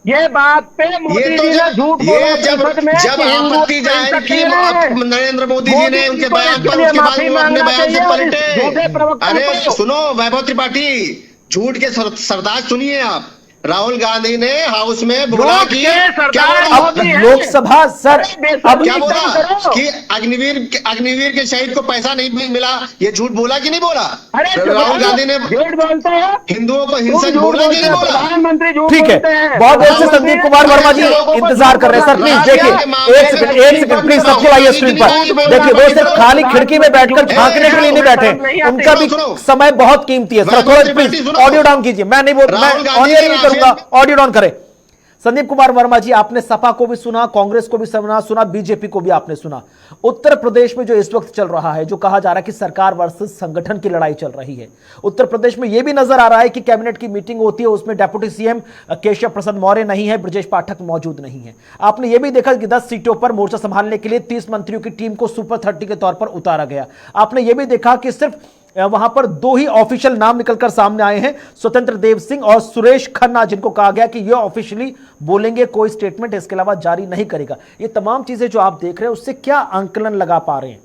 ये बात पे मोदी जी ने झूठ बोला संसद में, जब आपत्ति जाहिर की नरेंद्र मोदी जी ने उनके बयान पर, उसके बाद वो अपने बयान से पलटे। अरे सुनो वैभव त्रिपाठी, झूठ के सरताज सुनिए आप। राहुल गांधी ने हाउस में बोला कि लोकसभा सर अब क्या बोला कि अग्निवीर के शहीद को पैसा नहीं मिला, ये झूठ बोला कि नहीं बोला? राहुल गांधी ने झूठ बोलते हैं, हिंदुओं को हिंसक बोला कि नहीं बोला? प्रधानमंत्री झूठ ठीक है, बहुत देर से संदीप कुमार वर्मा जी इंतजार कर रहे हैं सर, प्लीज देखिए एक सेकंड प्लीज, सबको आइए स्क्रीन पर देखिए, वो सिर्फ खाली खिड़की में बैठकर झांकने के लिए नहीं बैठे, उनका भी समय बहुत कीमती है सर, थोड़ा प्लीज ऑडियो डाउन कीजिए, मैं नहीं बोल, मैं ऑन एयर नहीं करूंगा, ऑडियो डाउन करें। संदीप कुमार वर्मा जी, आपने सपा को भी सुना, कांग्रेस को भी सुना, बीजेपी को भी आपने सुना। उत्तर प्रदेश में जो इस वक्त चल रहा है, जो कहा जा रहा है कि सरकार वर्सेस संगठन की लड़ाई चल रही है, उत्तर प्रदेश में यह भी नजर आ रहा है कि कैबिनेट की मीटिंग होती है, उसमें डेप्यूटी सीएम केशव प्रसाद मौर्य नहीं है, ब्रजेश पाठक मौजूद नहीं है। आपने यह भी देखा कि 10 सीटों पर मोर्चा संभालने के लिए 30 मंत्रियों की टीम को सुपर 30 के तौर पर उतारा गया। आपने यह भी देखा कि सिर्फ वहां पर 2 ही ऑफिशियल नाम निकलकर सामने आए हैं, स्वतंत्र देव सिंह और सुरेश खन्ना, जिनको कहा गया कि ये ऑफिशियली बोलेंगे, कोई स्टेटमेंट इसके अलावा जारी नहीं करेगा। ये तमाम चीजें जो आप देख रहे हैं, उससे क्या आंकलन लगा पा रहे हैं?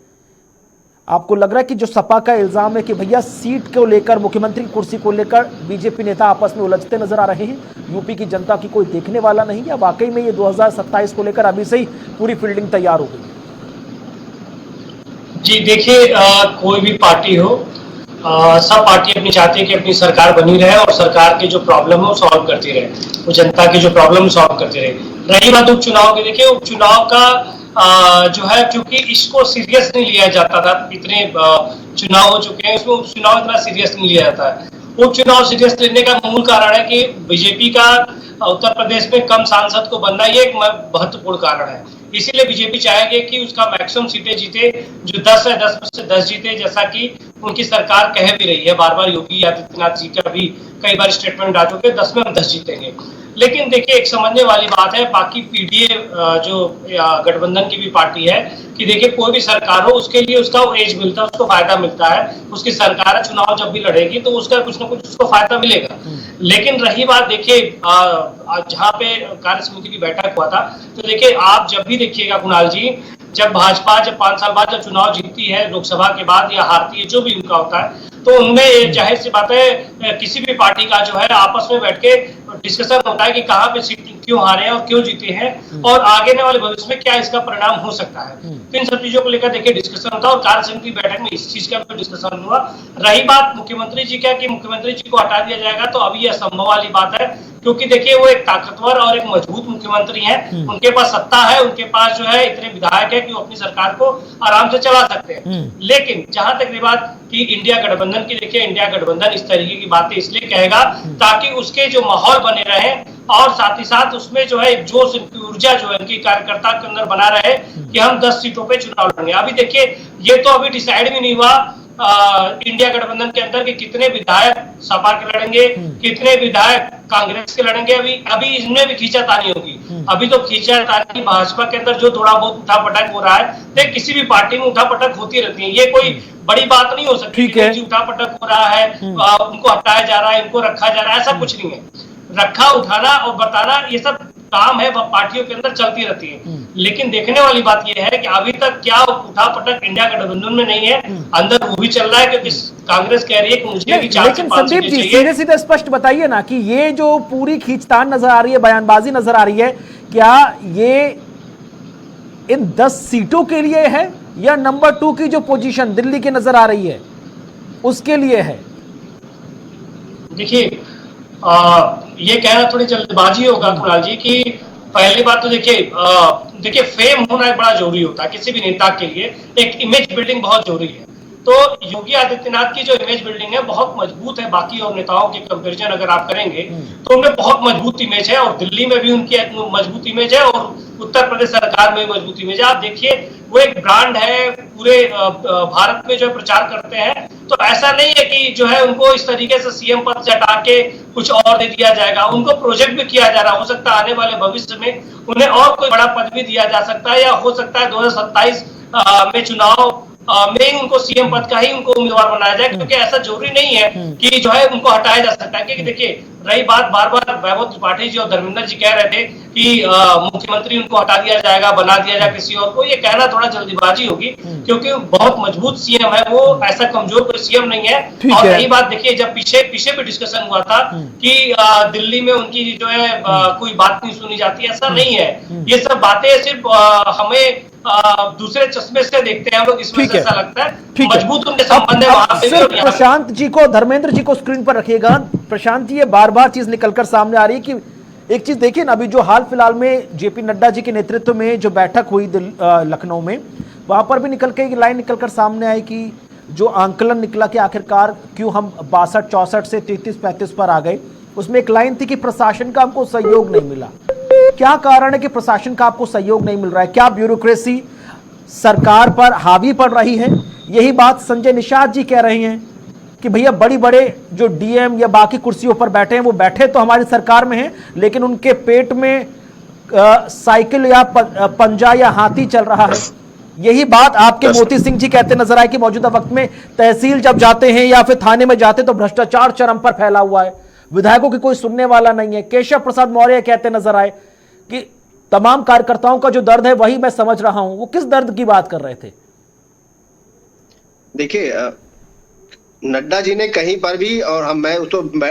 आपको लग रहा है कि जो सपा का इल्जाम है कि भैया सीट को लेकर, मुख्यमंत्री कुर्सी को लेकर बीजेपी नेता आपस में उलझते नजर आ रहे हैं, यूपी की जनता की कोई देखने वाला नहीं, या वाकई में ये 2027 को लेकर अभी से ही पूरी फील्डिंग तैयार हो गई? जी देखिए, कोई भी पार्टी हो, सब पार्टी अपनी चाहती है कि अपनी सरकार बनी रहे और सरकार के जो प्रॉब्लम है वो सॉल्व करती रहे, वो जनता की जो प्रॉब्लम सॉल्व करती रहे। रही बात उपचुनाव की, देखिए उपचुनाव का जो है, क्योंकि इसको सीरियस नहीं लिया जाता था, इतने चुनाव हो चुके हैं, उसमें उपचुनाव इतना सीरियस नहीं लिया जाता है। उपचुनाव सीरियस लेने का मूल कारण है कि बीजेपी का उत्तर प्रदेश में कम सांसद को बनना, ये एक महत्वपूर्ण कारण है। इसीलिए बीजेपी चाहेगी कि उसका मैक्सिमम सीटें जीते, जो 10 है 10 में से 10 जीते, जैसा कि उनकी सरकार कह भी रही है बार बार। योगी आदित्यनाथ जी का भी कई बार स्टेटमेंट आ चुके, 10 में हम 10 जीतेंगे। लेकिन देखिए, एक समझने वाली बात है, बाकी पीडीए जो गठबंधन की भी पार्टी है, कि देखिए कोई भी सरकार हो, उसके लिए उसका एज मिलता है, उसको फायदा मिलता है, उसकी सरकार चुनाव जब भी लड़ेगी तो उसका कुछ ना कुछ उसको फायदा मिलेगा। लेकिन रही बात, देखिए जहाँ पे कार्य समिति की बैठक हुआ था, तो देखिए आप जब भी देखिएगा कुणाल जी, जब भाजपा जब 5 साल बाद जब चुनाव जीतती है लोकसभा के बाद, या हारती है, जो भी उनका होता है, तो उनमें जाहिर सी बात है किसी भी पार्टी का जो है आपस में बैठ के डिस्कशन होता है कि कहाँ पे सीट क्यों हारे हैं और क्यों जीते हैं, और आगे आने वाले भविष्य में क्या इसका परिणाम हो सकता है। तो इन सब चीजों को लेकर देखिए डिस्कशन होता है, और कार्य समिति बैठक में इस चीज का भी डिस्कशन हुआ। रही बात मुख्यमंत्री जी का, कि मुख्यमंत्री जी को हटा दिया जाएगा, तो अभी यह असंभव वाली बात है, क्योंकि देखिए वो एक ताकतवर और एक मजबूत मुख्यमंत्री हैं, उनके पास सत्ता है, उनके पास जो है इतने विधायक है कि वो अपनी सरकार को आराम से चला सकते हैं। लेकिन जहां तक बात कि इंडिया गठबंधन की, देखिए इंडिया गठबंधन इस तरीके की बातें इसलिए कहेगा ताकि उसके जो माहौल बने रहे, और साथ ही साथ उसमें जो है एक जोश, ऊर्जा जो है उनकी कार्यकर्ता के अंदर बना रहे कि हम 10 सीटों पे चुनाव लड़ेंगे। अभी देखिए ये तो अभी डिसाइड भी नहीं हुआ इंडिया गठबंधन के अंदर कि कितने विधायक सपा के लड़ेंगे, कितने विधायक कांग्रेस के लड़ेंगे। अभी इसमें भी खींचातानी होगी। अभी तो खींचातानी भाजपा के अंदर जो थोड़ा बहुत उठापटक हो रहा है, तो किसी भी पार्टी में उठापटक होती रहती है, ये कोई बड़ी बात नहीं हो सकती। ठीक है, उठापटक हो रहा है, उनको हटाया जा रहा है, इनको रखा जा रहा है, ऐसा कुछ नहीं है। रखा, उठाना और बताना, ये सब काम है, पार्टियों के अंदर चलती रहती है। लेकिन देखने वाली बात यह है कि अभी तक क्या उठापटक इंडिया गठबंधन में नहीं है, अंदर वो भी चल रहा है, क्योंकि कांग्रेस कह रही है कि मुझे भी 4 से 5 संदीप जी सीधे सीधे स्पष्ट बताइए ना कि ये जो पूरी खींचतान नजर आ रही है, बयानबाजी नजर आ रही है, क्या ये इन 10 सीटों के लिए है, या नंबर 2 की जो पोजीशन दिल्ली की नजर आ रही है उसके लिए है? देखिए ये कहना थोड़ी जल्दबाजी होगा कुणाल जी कि पहली बात तो देखिए फेम होना बड़ा जरूरी होता है किसी भी नेता के लिए, एक इमेज बिल्डिंग बहुत जरूरी है। तो योगी आदित्यनाथ की जो इमेज बिल्डिंग है बहुत मजबूत है, बाकी और नेताओं के कंपैरिजन अगर आप करेंगे तो उनमें बहुत मजबूत इमेज है, और दिल्ली में भी उनकी मजबूत इमेज है और उत्तर प्रदेश सरकार में भी मजबूत इमेज है। आप देखिए वो एक ब्रांड है, पूरे भारत में जो है प्रचार करते हैं। तो ऐसा नहीं है कि जो है उनको इस तरीके से सीएम पद से हटा के कुछ और दे दिया जाएगा, उनको प्रोजेक्ट भी किया जा रहा, हो सकता है आने वाले भविष्य में उन्हें और कोई बड़ा पद भी दिया जा सकता है, या हो सकता है 2027 में चुनाव में उनको सीएम पद का ही उनको उम्मीदवार बनाया जाए, क्योंकि ऐसा जरूरी नहीं है कि जो है उनको हटाया जा सकता है। क्योंकि देखिए रही बात, बार बार वैभव त्रिपाठी जी और धर्मेंद्र जी कह रहे थे कि मुख्यमंत्री उनको हटा दिया जाएगा, बना दिया जाए किसी और को, ये कहना थोड़ा जल्दीबाजी होगी, क्योंकि बहुत मजबूत सीएम है वो, ऐसा कमजोर कोई सीएम नहीं है। और रही बात देखिए जब पीछे भी डिस्कशन हुआ था कि दिल्ली में उनकी जो है कोई बात नहीं सुनी जाती, ऐसा नहीं है। ये सब बातें सिर्फ हमें दूसरे चश्मे से देखते हैं हम लोग, इसमें से ऐसा लगता है मजबूत उनके संबंध है वहां से भी। प्रशांत जी को, धर्मेंद्र जी को स्क्रीन पर रखिएगा। प्रशांत जी, ये बार बार चीज निकलकर सामने आ रही है कि एक चीज देखिए ना, अभी जो हाल फिलहाल में जेपी नड्डा जी के नेतृत्व में जो बैठक हुई लखनऊ में, वहां पर भी निकल के लाइन निकलकर सामने आई कि जो आंकलन निकला कि आखिरकार क्यों हम 62-64 से 33-35 पर आ गए, उसमें एक लाइन थी कि प्रशासन का हमको सहयोग नहीं मिला। क्या कारण है कि प्रशासन का आपको सहयोग नहीं मिल रहा है? क्या ब्यूरोक्रेसी सरकार पर हावी पड़ रही है? यही बात संजय निषाद जी कह रहे हैं कि भैया बड़ी बड़े जो डीएम या बाकी कुर्सियों पर बैठे हैं, वो बैठे तो हमारी सरकार में हैं, लेकिन उनके पेट में साइकिल या पंजा या हाथी चल रहा है। यही बात आपके मोती सिंह जी कहते नजर आए कि मौजूदा वक्त में तहसील जब जाते हैं या फिर थाने में जाते तो भ्रष्टाचार चरम पर फैला हुआ है, विधायकों की कोई सुनने वाला नहीं है। केशव प्रसाद मौर्य कहते नजर आए कि तमाम कार्यकर्ताओं का जो दर्द है वही मैं समझ रहा हूं। वो किस दर्द की बात कर रहे थे? देखिए नड्डा जी ने कहीं पर भी, और मैं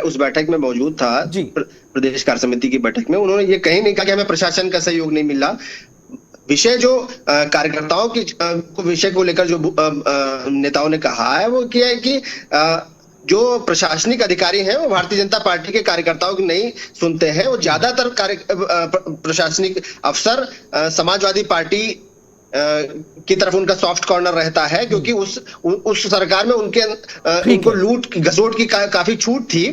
उस बैठक में मौजूद था, प्रदेश कार्य समिति की बैठक में, उन्होंने ये कहीं नहीं कहा कि हमें प्रशासन का सहयोग नहीं मिल रहा। विषय जो कार्यकर्ताओं की विषय को लेकर जो नेताओं ने कहा है वो क्या है कि जो प्रशासनिक अधिकारी हैं वो भारतीय जनता पार्टी के कार्यकर्ताओं की नहीं सुनते हैं। वो ज्यादातर प्रशासनिक अफसर समाजवादी पार्टी की तरफ उनका सॉफ्ट कॉर्नर रहता है, क्योंकि उस सरकार में उनको लूट घसोट की काफी छूट थी।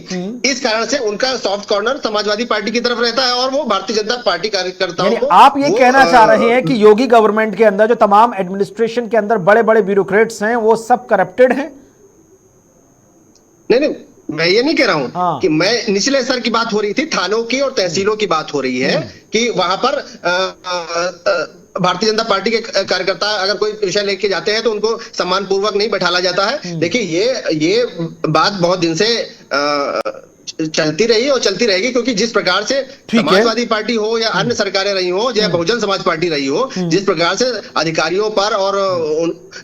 इस कारण से उनका सॉफ्ट कॉर्नर समाजवादी पार्टी की तरफ रहता है और वो भारतीय जनता पार्टी कार्यकर्ताओं को, आप ये कहना चाह रहे हैं कि योगी गवर्नमेंट के अंदर जो तमाम एडमिनिस्ट्रेशन के अंदर बड़े बड़े ब्यूरोक्रेट्स हैं वो सब करप्टेड हैं? नहीं, मैं ये नहीं कह रहा हूं कि मैं निचले स्तर की बात हो रही थी, थानों की और तहसीलों की बात हो रही है कि वहां पर भारतीय जनता पार्टी के कार्यकर्ता अगर कोई विषय लेके जाते हैं तो उनको सम्मान पूर्वक नहीं बैठाला जाता है। देखिए ये बात बहुत दिन से चलती रही और चलती रहेगी, क्योंकि जिस प्रकार से समाजवादी पार्टी हो या अन्य सरकारें रही हो या बहुजन समाज पार्टी रही हो, जिस प्रकार से अधिकारियों पर और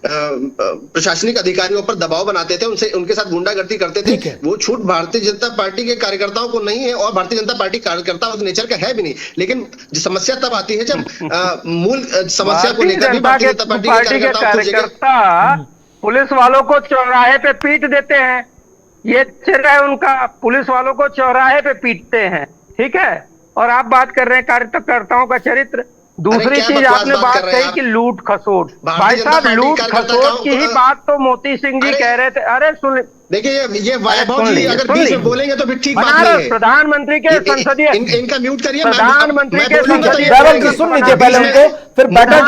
प्रशासनिक अधिकारियों पर दबाव बनाते थे, उनके साथ गुंडागर्दी करते थे, वो छूट भारतीय जनता पार्टी के कार्यकर्ताओं को नहीं है और भारतीय जनता पार्टी कार्यकर्ता उस नेचर का है भी नहीं। लेकिन समस्या तब आती है जब मूल समस्या को लेकर भी भारतीय जनता पार्टी के कार्यकर्ता पुलिस वालों को चौराहे पे पीट देते हैं। ये चेहरा है उनका, पुलिस वालों को चौराहे पे पीटते हैं, ठीक है। और आप बात कर रहे हैं कार्यकर्ताओं का चरित्र। दूसरी चीज आपने बात कही कि लूट खसोट, भाई साहब लूट खसोट की ही बात तो मोती सिंह जी कह रहे थे। अरे सुन, देखिए ये वैभव जी अगर बीच में बोलेंगे तो फिर ठीक बात नहीं है। प्रधानमंत्री के संसदीय, इनका म्यूट करिए। प्रधानमंत्री के संसदीय सुन लीजिए पहले उनको, फिर भारत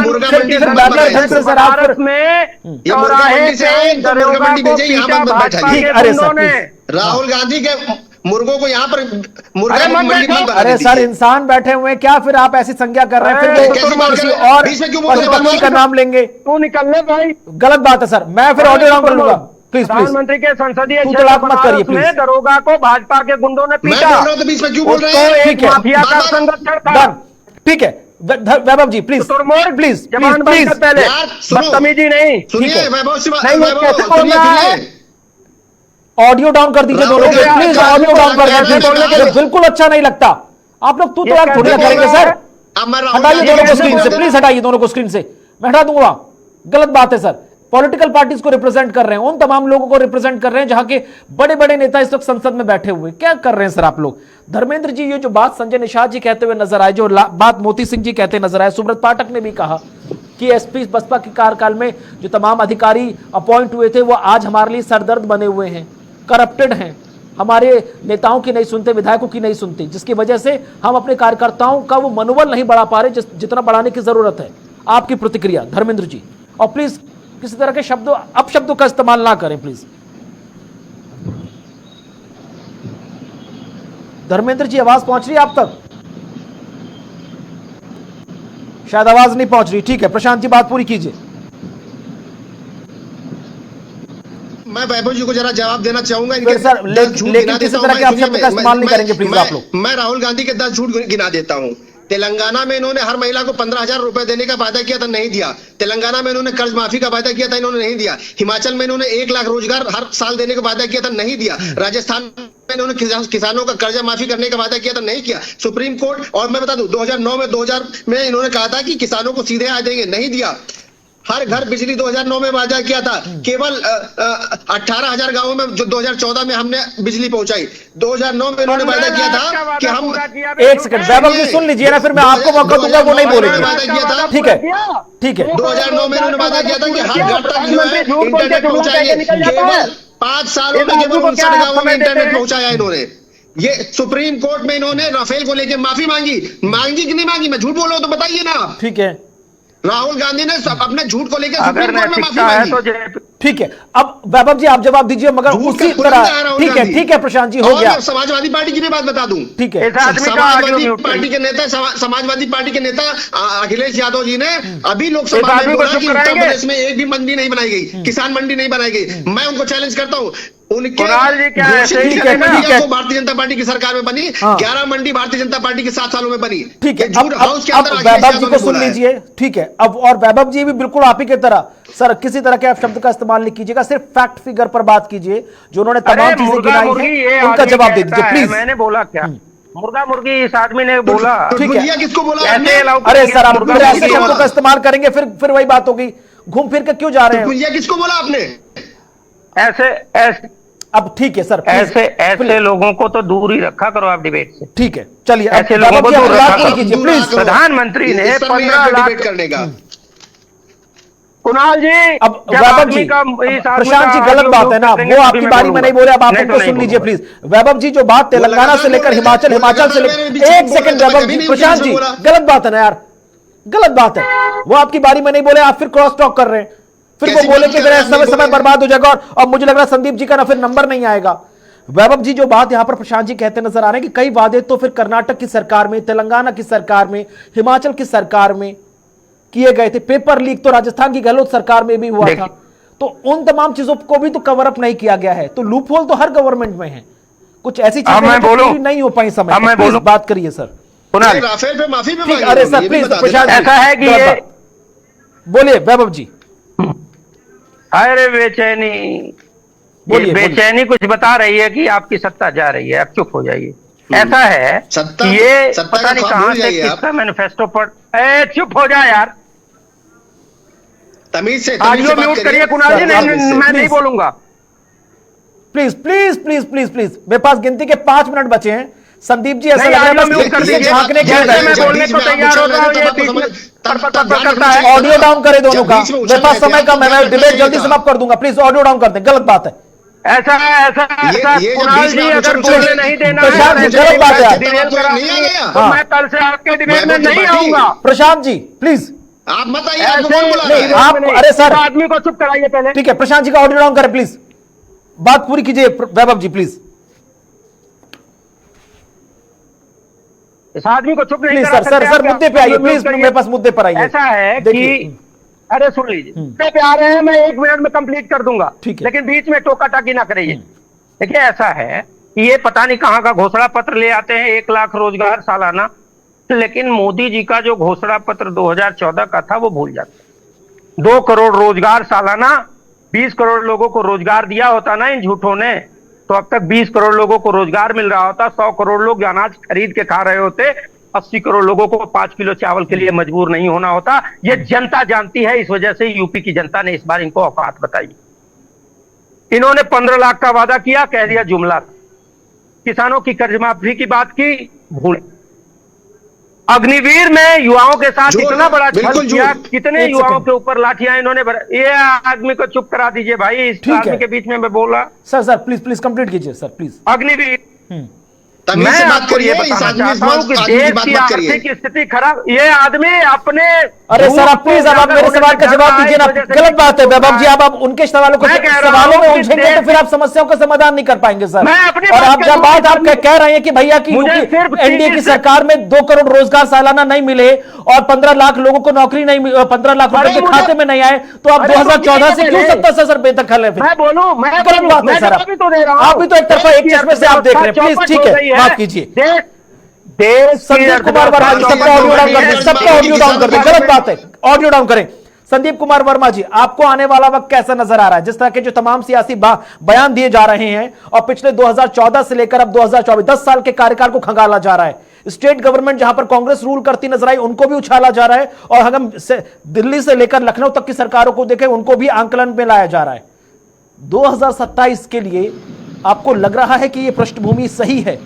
में चौराहे पे दरोगा को पीटा भाजपा के गुंडों ने। राहुल गांधी के मुर्गों को यहाँ पर मुर्गा, अरे सर इंसान बैठे हुए हैं क्या, फिर आप ऐसी संज्ञा कर रहे हैं, फिर किसी और पशु का नाम लेंगे? तू निकलने भाई, गलत बात है सर, मैं फिर ऑडियो डाउन कर लूंगा। प्लीज प्रधानमंत्री के संसदीय क्षेत्र में दरोगा को भाजपा के गुंडों ने पीटा, एक माफिया का संगठन था। ठीक है वैभव जी, प्लीज प्लीज प्लीज पहले बदतमीजी नहीं, ऑडियो डाउन कर दीजिए दोनों के, प्लीज ऑडियो डाउन कर दीजिए। बिल्कुल अच्छा नहीं लगता, आप लोग तू तो यार थोड़ी करेंगे सर। हटाइए दोनों को स्क्रीन से, प्लीज हटाइए दोनों को स्क्रीन से, मैं हटा दूंगा। गलत बात है सर, पॉलिटिकल पार्टीज को रिप्रेजेंट कर रहे हैं, उन तमाम लोगों को रिप्रेजेंट कर रहे हैं जहां के बड़े बड़े नेता इस वक्त संसद में बैठे हुए। क्या कर रहे हैं सर आप लोग? धर्मेंद्र जी, ये जो बात संजय निषाद जी कहते हुए नजर आए, जो बात मोती सिंह जी कहते नजर आए, सुब्रत पाठक ने भी कहा कि एसपी बसपा के कार्यकाल में जो तमाम अधिकारी अपॉइंट हुए थे वो आज हमारे लिए सरदर्द बने हुए हैं, करप्टेड हैं, हमारे नेताओं की नहीं सुनते, विधायकों की नहीं सुनते, जिसकी वजह से हम अपने कार्यकर्ताओं का वो मनोबल नहीं बढ़ा पा रहे जितना बढ़ाने की जरूरत है। आपकी प्रतिक्रिया धर्मेंद्र जी, और प्लीज किसी तरह के अपशब्दों का इस्तेमाल ना करें प्लीज। धर्मेंद्र जी, आवाज पहुंच रही है आप तक? शायद आवाज नहीं पहुंच रही। ठीक है, प्रशांत जी बात पूरी कीजिए। मैं वैभव जी को जरा जवाब देना चाहूंगा। सर, लेकिन किसी तरह के अपशब्द का इस्तेमाल नहीं करेंगे प्लीज आप लोग। मैं राहुल गांधी के 10 झूठ गिना देता हूं। तेलंगाना में इन्होंने हर महिला को 15,000 रुपए देने का वादा किया था, नहीं दिया। तेलंगाना में इन्होंने कर्ज माफी का वादा किया था, इन्होंने नहीं दिया। हिमाचल में इन्होंने 1 लाख रोजगार हर साल देने का वादा किया था, नहीं दिया। राजस्थान में इन्होंने किसानों का कर्जा माफी करने का वादा किया था, नहीं किया। सुप्रीम कोर्ट, और मैं बता दूं 2009 में 2000 में इन्होंने कहा था कि किसानों को सीधे आ देंगे, नहीं दिया। हर घर बिजली 2009 में वादा किया था, केवल 18,000 गांवों में जो 2014 में हमने बिजली पहुंचाई। 2009 में इन्होंने वादा किया था कि हम, एक सेकंड वैभव जी सुन लीजिए ना, फिर मैं आपको मौका दूंगा, वो नहीं बोलेंगे। ठीक है, ठीक है। 2009 में इन्होंने वादा किया था कि हर घर तक जो है इंटरनेट पहुंचाएंगे। केवल 5 सालों में केवल 59 गांवों में इंटरनेट पहुंचाया इन्होंने। ये सुप्रीम कोर्ट में इन्होंने राफेल को लेकर माफी मांगी कि नहीं मांगी? मैं झूठ बोल रहा हूं तो बताइए ना। ठीक है, राहुल गांधी ने अपने झूठ को लेकर अगर सुप्रीम कोर्ट में माफी मांगी। ठीक है। अब वैभव जी आप जवाब दीजिए, मगर उसी तरह। ठीक है प्रशांत जी, हो गया। समाजवादी पार्टी की भी बात बता दूं। ठीक है, समाजवादी पार्टी के नेता अखिलेश यादव जी ने अभी लोकसभा में बोला कि उत्तर प्रदेश में एक भी मंडी नहीं बनाई गई, किसान मंडी नहीं बनाई गई। मैं उनको चैलेंज करता हूँ, उनके भारतीय जनता पार्टी की सरकार में बनी 11 मंडी भारतीय जनता पार्टी के 7 सालों में बनी। ठीक है, अब वैभव जी को सुन लीजिए। ठीक है, अब और वैभव जी भी बिल्कुल आप ही की तरह सर किसी तरह के आप शब्द का इस्तेमाल नहीं कीजिएगा, सिर्फ फैक्ट फिगर पर बात कीजिए। जो उन्होंने तमाम चीजें गिनाई हैं उनका जवाब दे दीजिए प्लीज। मैंने बोला क्या? मुर्गा मुर्गी इस आदमी ने बोला। ठीक है, किसको बोला? अरे सर आप ऐसे शब्दों का इस्तेमाल करेंगे फिर वही बात होगी। घूम फिर के क्यों जा रहे हैं? किसको बोला आपने? ऐसे अब ठीक है सर, ऐसे लोगों को तो दूर ही रखा करो आप डिबेट से। ठीक है, चलिए ऐसे लोगों को दूर रखा करो प्लीज। प्रधानमंत्री ने 15 लाख करने का। कुणाल जी, अब वैभव जी, प्रशांत जी गलत बात है ना, वो आपकी बारी में नहीं बोले, अब आप उनको सुन लीजिए प्लीज। वैभव जी जो बात तेलंगाना से लेकर हिमाचल से लेकर, एक सेकंड वैभव जी, प्रशांत जी गलत बात है ना यार, गलत बात है। वो आपकी बारी में नहीं बोले, आप फिर क्रॉस टॉक कर रहे हैं, फिर वो बोले कि मेरा समय बर्बाद हो जाएगा और मुझे लग रहा है संदीप जी का ना फिर नंबर नहीं आएगा। वैभव जी जो बात यहां पर प्रशांत जी कहते नजर आ रहे हैं कि कई वादे तो फिर कर्नाटक की सरकार में, तेलंगाना की सरकार में, हिमाचल की सरकार में किए गए थे। पेपर लीक तो राजस्थान की गहलोत सरकार में भी हुआ था। तो उन तमाम चीजों को भी तो कवर अप नहीं किया गया है। तो लूप होल तो हर गवर्नमेंट में है, कुछ ऐसी चीजें नहीं हो पाई समय। प्लीज बात करिए सर। राफेल पे माफी भी मांगी। अरे सर प्लीज प्रशांत, ऐसा है कि ये बोलिए वैभव जी। अरे बेचैनी कुछ बता रही है कि आपकी सत्ता जा रही है, आप चुप हो जाइए। ऐसा है कि ये पता नहीं कहां से किसका मैनिफेस्टो पढ़। चुप हो जा यार, तमीज से ऑडियो म्यूट करिए कुणाल जी, मैं नहीं बोलूंगा। Please please please please please, मेरे पास गिनती के 5 मिनट बचे हैं। संदीप जी ऐसा लग रहा है झांकने के मैं बोलने को तैयार होता हूं, ये बीच में करता है। ऑडियो डाउन करे दोनों का, मेरे पास समय कम है, मैं डिबेट जल्दी समाप्त कर दूंगा। प्लीज ऑडियो डाउन कर दें, गलत बात है। ऐसा कुणाल जी अगर बोलने नहीं देना गलत बात है, तो मैं कल से आपके डिबेट में नहीं आऊंगा। प्रशांत जी प्लीज आप मत आइए, आप अरे सर आदमी को चुप कराइए पहले। ठीक है, प्रशांत जी का ऑडियो डाउन करें प्लीज, बात पूरी कीजिए वैभव जी प्लीज। इस आदमी को चुप नहीं करा सकते। सर मुद्दे पे आइए प्लीज, मेरे पास मुद्दे पर आइए। ऐसा है कि अरे सुन लीजिए, पे आ रहे हैं, मैं 1 मिनट में कंप्लीट कर दूंगा, लेकिन बीच में टोका टाकी ना करिए। देखिए ऐसा है कि ये पता नहीं कहां का घोषणा पत्र ले आते हैं, 1 लाख रोजगार सालाना, लेकिन मोदी जी का जो घोषणा पत्र 2014 का था वो भूल जाते। 2 करोड़ रोजगार सालाना, 20 करोड़ लोगों को रोजगार दिया होता ना इन झूठों ने, तो अब तक 20 करोड़ लोगों को रोजगार मिल रहा होता, 100 करोड़ लोग अनाज खरीद के खा रहे होते, 80 करोड़ लोगों को 5 किलो चावल के लिए मजबूर नहीं होना होता। ये जनता जानती है, इस वजह से यूपी की जनता ने इस बार इनको औकात बताई। इन्होंने 15 लाख का वादा किया, कह दिया जुमला। किसानों की कर्ज माफी की बात की, भूल। अग्निवीर में युवाओं के साथ इतना बड़ा छल किया, कितने युवाओं के ऊपर लाठियां इन्होंने ये आदमी को चुप करा दीजिए भाई, इस आदमी के बीच में मैं बोला। सर प्लीज कंप्लीट कीजिए सर प्लीज। अग्निवीर, मैं आपको ये बताना चाहता हूँ कि देश की आर्थिक स्थिति खराब, ये आदमी अपने। अरे सर आप प्लीज अब आप मेरे सवाल का जवाब दीजिए ना। गलत बात है वैभव जी, आप उनके सवालों को सवालों में उलझेंगे तो फिर आप समस्याओं का समाधान नहीं कर पाएंगे सर। और आप जब बात आप कह रहे हैं कि भैया की एनडीए की सरकार में 2 करोड़ रोजगार सालाना नहीं मिले और 15 लाख लोगों को नौकरी नहीं, 15 लाख रुपए के खाते में नहीं आए, तो आप 2014 से क्यों 70 से सर बेदखल है? मैं बोलूं, गलत बात है सर। आप भी तो एक तरफा एक चश्मे से आप देख रहे हैं। प्लीज ठीक है, माफ कीजिए। संदीप कुमार वर्मा जी सबका ऑडियो डाउन कर दें, सबका ऑडियो डाउन कर दें, गलत बात है, ऑडियो डाउन करें। संदीप कुमार वर्मा जी, आपको आने वाला वक्त कैसा नजर आ रहा है? जिस तरह के जो तमाम सियासी बयान दिए जा रहे हैं और पिछले 2014 से लेकर अब 2024 10 साल के कार्यकाल को खंगाला जा रहा है। स्टेट गवर्नमेंट जहां पर कांग्रेस रूल करती नजर आई उनको भी उछाला जा रहा है, और हम दिल्ली से लेकर लखनऊ तक की सरकारों को देखें उनको भी आंकलन में लाया जा रहा है। 2027 के लिए आपको लग रहा है कि यह पृष्ठभूमि सही है,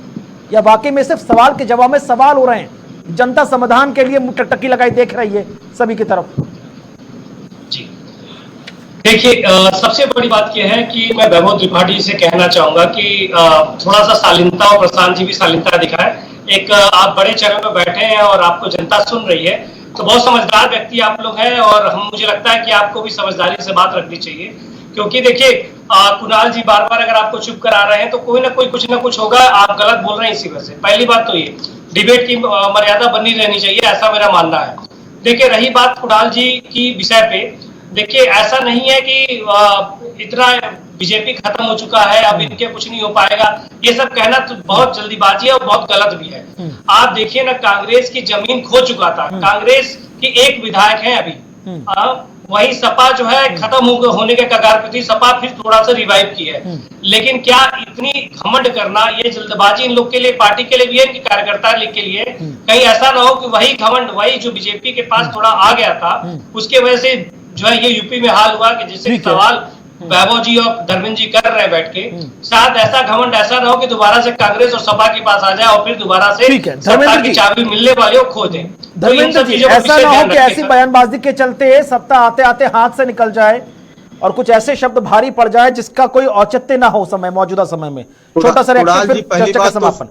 या वाकई में सिर्फ सवाल के जवाब में सवाल हो रहे हैं? जनता समाधान के लिए टकटकी लगाई देख रही है सभी की तरफ। जी देखिए, सबसे बड़ी बात यह है कि मैं वैभव त्रिपाठी से कहना चाहूंगा कि थोड़ा सा शालीनता, और प्रशांत जी भी शालीनता दिखाए। एक आप बड़े चरण में बैठे हैं और आपको जनता सुन रही है, तो बहुत समझदार व्यक्ति आप लोग हैं, और मुझे लगता है कि आपको भी समझदारी से बात रखनी चाहिए। क्योंकि देखिए, कुणाल जी बार बार अगर आपको चुप करा रहे हैं तो कोई ना कोई कुछ ना कुछ होगा, आप गलत बोल रहे हैं इसी वजह से। पहली बात तो ये डिबेट की मर्यादा बनी रहनी चाहिए, ऐसा मेरा मानना है। देखिए, रही बात कुणाल जी की विषय पे, देखिए ऐसा नहीं है कि इतना बीजेपी खत्म हो चुका है, अब इनके कुछ नहीं हो पाएगा, ये सब कहना तो बहुत जल्दीबाजी है और बहुत गलत भी है। आप देखिए ना, कांग्रेस की जमीन खो चुका था, कांग्रेस की एक विधायक है अभी, वही सपा जो है खत्म होने के कगार पे थी, सपा फिर थोड़ा सा रिवाइव की है। लेकिन क्या इतनी घमंड करना, ये जल्दबाजी इन लोग के लिए, पार्टी के लिए भी है, इनके कार्यकर्ता के लिए, कहीं ऐसा ना हो कि वही घमंड, वही जो बीजेपी के पास थोड़ा आ गया था, उसके वजह से जो है ये यूपी में हाल हुआ कि जिससे सवाल वैभव जी और धर्मेंद्र जी कर रहे हैं बैठ के, शायद ऐसा घमंड ऐसा ना हो कि दोबारा से कांग्रेस और सपा के पास आ जाए और फिर दोबारा से सत्ता की चाबी मिलने वाली हो खो दें। धर्मेंद्र जी, ऐसा ना हो कि ऐसी बयानबाजी के चलते सत्ता आते आते हाथ से निकल जाए और कुछ ऐसे शब्द भारी पड़ जाए जिसका कोई औचित्य ना हो समय मौजूदा समय में। छोटा सा रिएक्शन फिर चर्चा का समापन।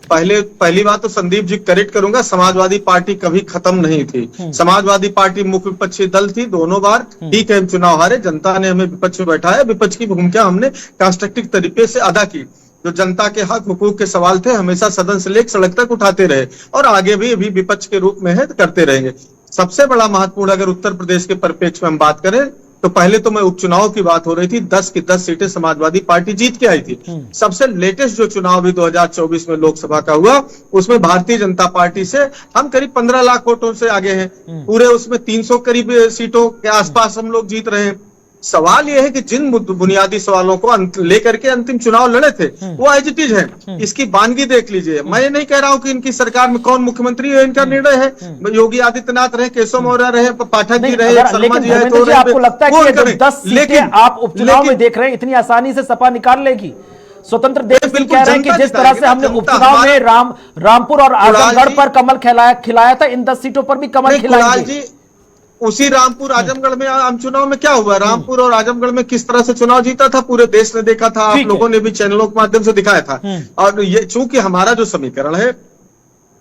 पहली बात तो संदीप जी करेक्ट करूंगा, समाजवादी पार्टी कभी खत्म नहीं थी। समाजवादी पार्टी मुख्य विपक्षी दल थी दोनों बार, ठीक है हम चुनाव हारे, जनता ने हमें विपक्ष में बैठाया, विपक्ष की भूमिका हमने कंस्ट्रक्टिव तरीके से अदा की। जो जनता के हक हुकूक के सवाल थे हमेशा सदन से लेकर सड़क तक उठाते रहे, और आगे भी अभी विपक्ष के रूप में है करते रहेंगे। सबसे बड़ा महत्वपूर्ण अगर उत्तर प्रदेश के परिप्रेक्ष्य में हम बात करें तो पहले तो मैं उपचुनाव की बात हो रही थी, 10 की 10 सीटें समाजवादी पार्टी जीत के आई थी। सबसे लेटेस्ट जो चुनाव भी 2024 में लोकसभा का हुआ, उसमें भारतीय जनता पार्टी से हम करीब 15 लाख वोटों से आगे हैं। पूरे उसमें 300 करीब सीटों के आसपास हम लोग जीत रहे हैं। सवाल यह है कि जिन बुनियादी सवालों को लेकर के अंतिम चुनाव लड़े थे वो एज इट इज है। इसकी वानगी देख लीजिए। मैं नहीं कह रहा हूं कि इनकी सरकार में कौन मुख्यमंत्री है, इनका निर्णय है। योगी आदित्यनाथ रहे, केशव मौर्य रहे, पाठक जी रहे, शर्मा जी रहे, तो आपको लगता है कि 10 सीटें आप उपचुनाव में देख रहे हैं इतनी आसानी से सपा निकाल लेगी? स्वतंत्र देव सिंह कह रहे हैं कि जिस तरह से हमने उपचुनाव में रामपुर और आजमगढ़ पर कमल खिलाया था, इन 10 सीटों पर भी कमल खिलाएंगे। उसी रामपुर आजमगढ़ में आम चुनाव में क्या हुआ, रामपुर और आजमगढ़ में किस तरह से चुनाव जीता था पूरे देश ने देखा था, आप लोगों ने भी चैनलों के माध्यम से दिखाया था। और ये चूंकि हमारा जो समीकरण है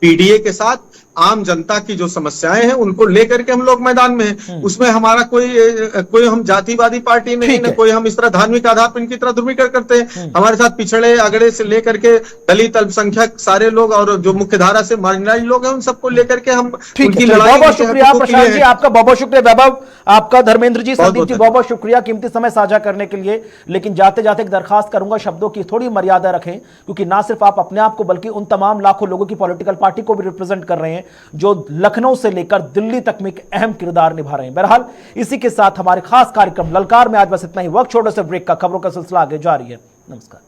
पीडीए के साथ आम जनता की जो समस्याएं हैं उनको लेकर के हम लोग मैदान में हैं। उसमें हमारा कोई हम जातिवादी पार्टी नहीं, न कोई हम इस तरह धार्मिक आधार पर इनकी तरह ध्रुवीकरण करते हैं। हमारे साथ पिछड़े अगड़े से लेकर के दलित अल्पसंख्यक सारे लोग और जो मुख्य धारा से मार्जिनाइज लोग हैं उन सबको लेकर के हम उनकी लड़ाई। बहुत शुक्रिया प्रशांत जी, आपका बहुत बहुत शुक्रिया। वैभव आपका, धर्मेंद्र जी, संदीप जी, बहुत बहुत शुक्रिया कीमती समय साझा करने के लिए। लेकिन जाते जाते एक दरखास्त करूंगा, शब्दों की थोड़ी मर्यादा रखें, क्योंकि ना सिर्फ आप अपने आप को बल्कि उन तमाम लाखों लोगों की पॉलिटिकल पार्टी को भी रिप्रेजेंट कर रहे हैं जो लखनऊ से लेकर दिल्ली तक में एक अहम किरदार निभा रहे हैं। बहरहाल इसी के साथ हमारे खास कार्यक्रम ललकार में आज बस इतना ही। वक्त छोड़ने से ब्रेक का, खबरों का सिलसिला आगे जारी है। नमस्कार।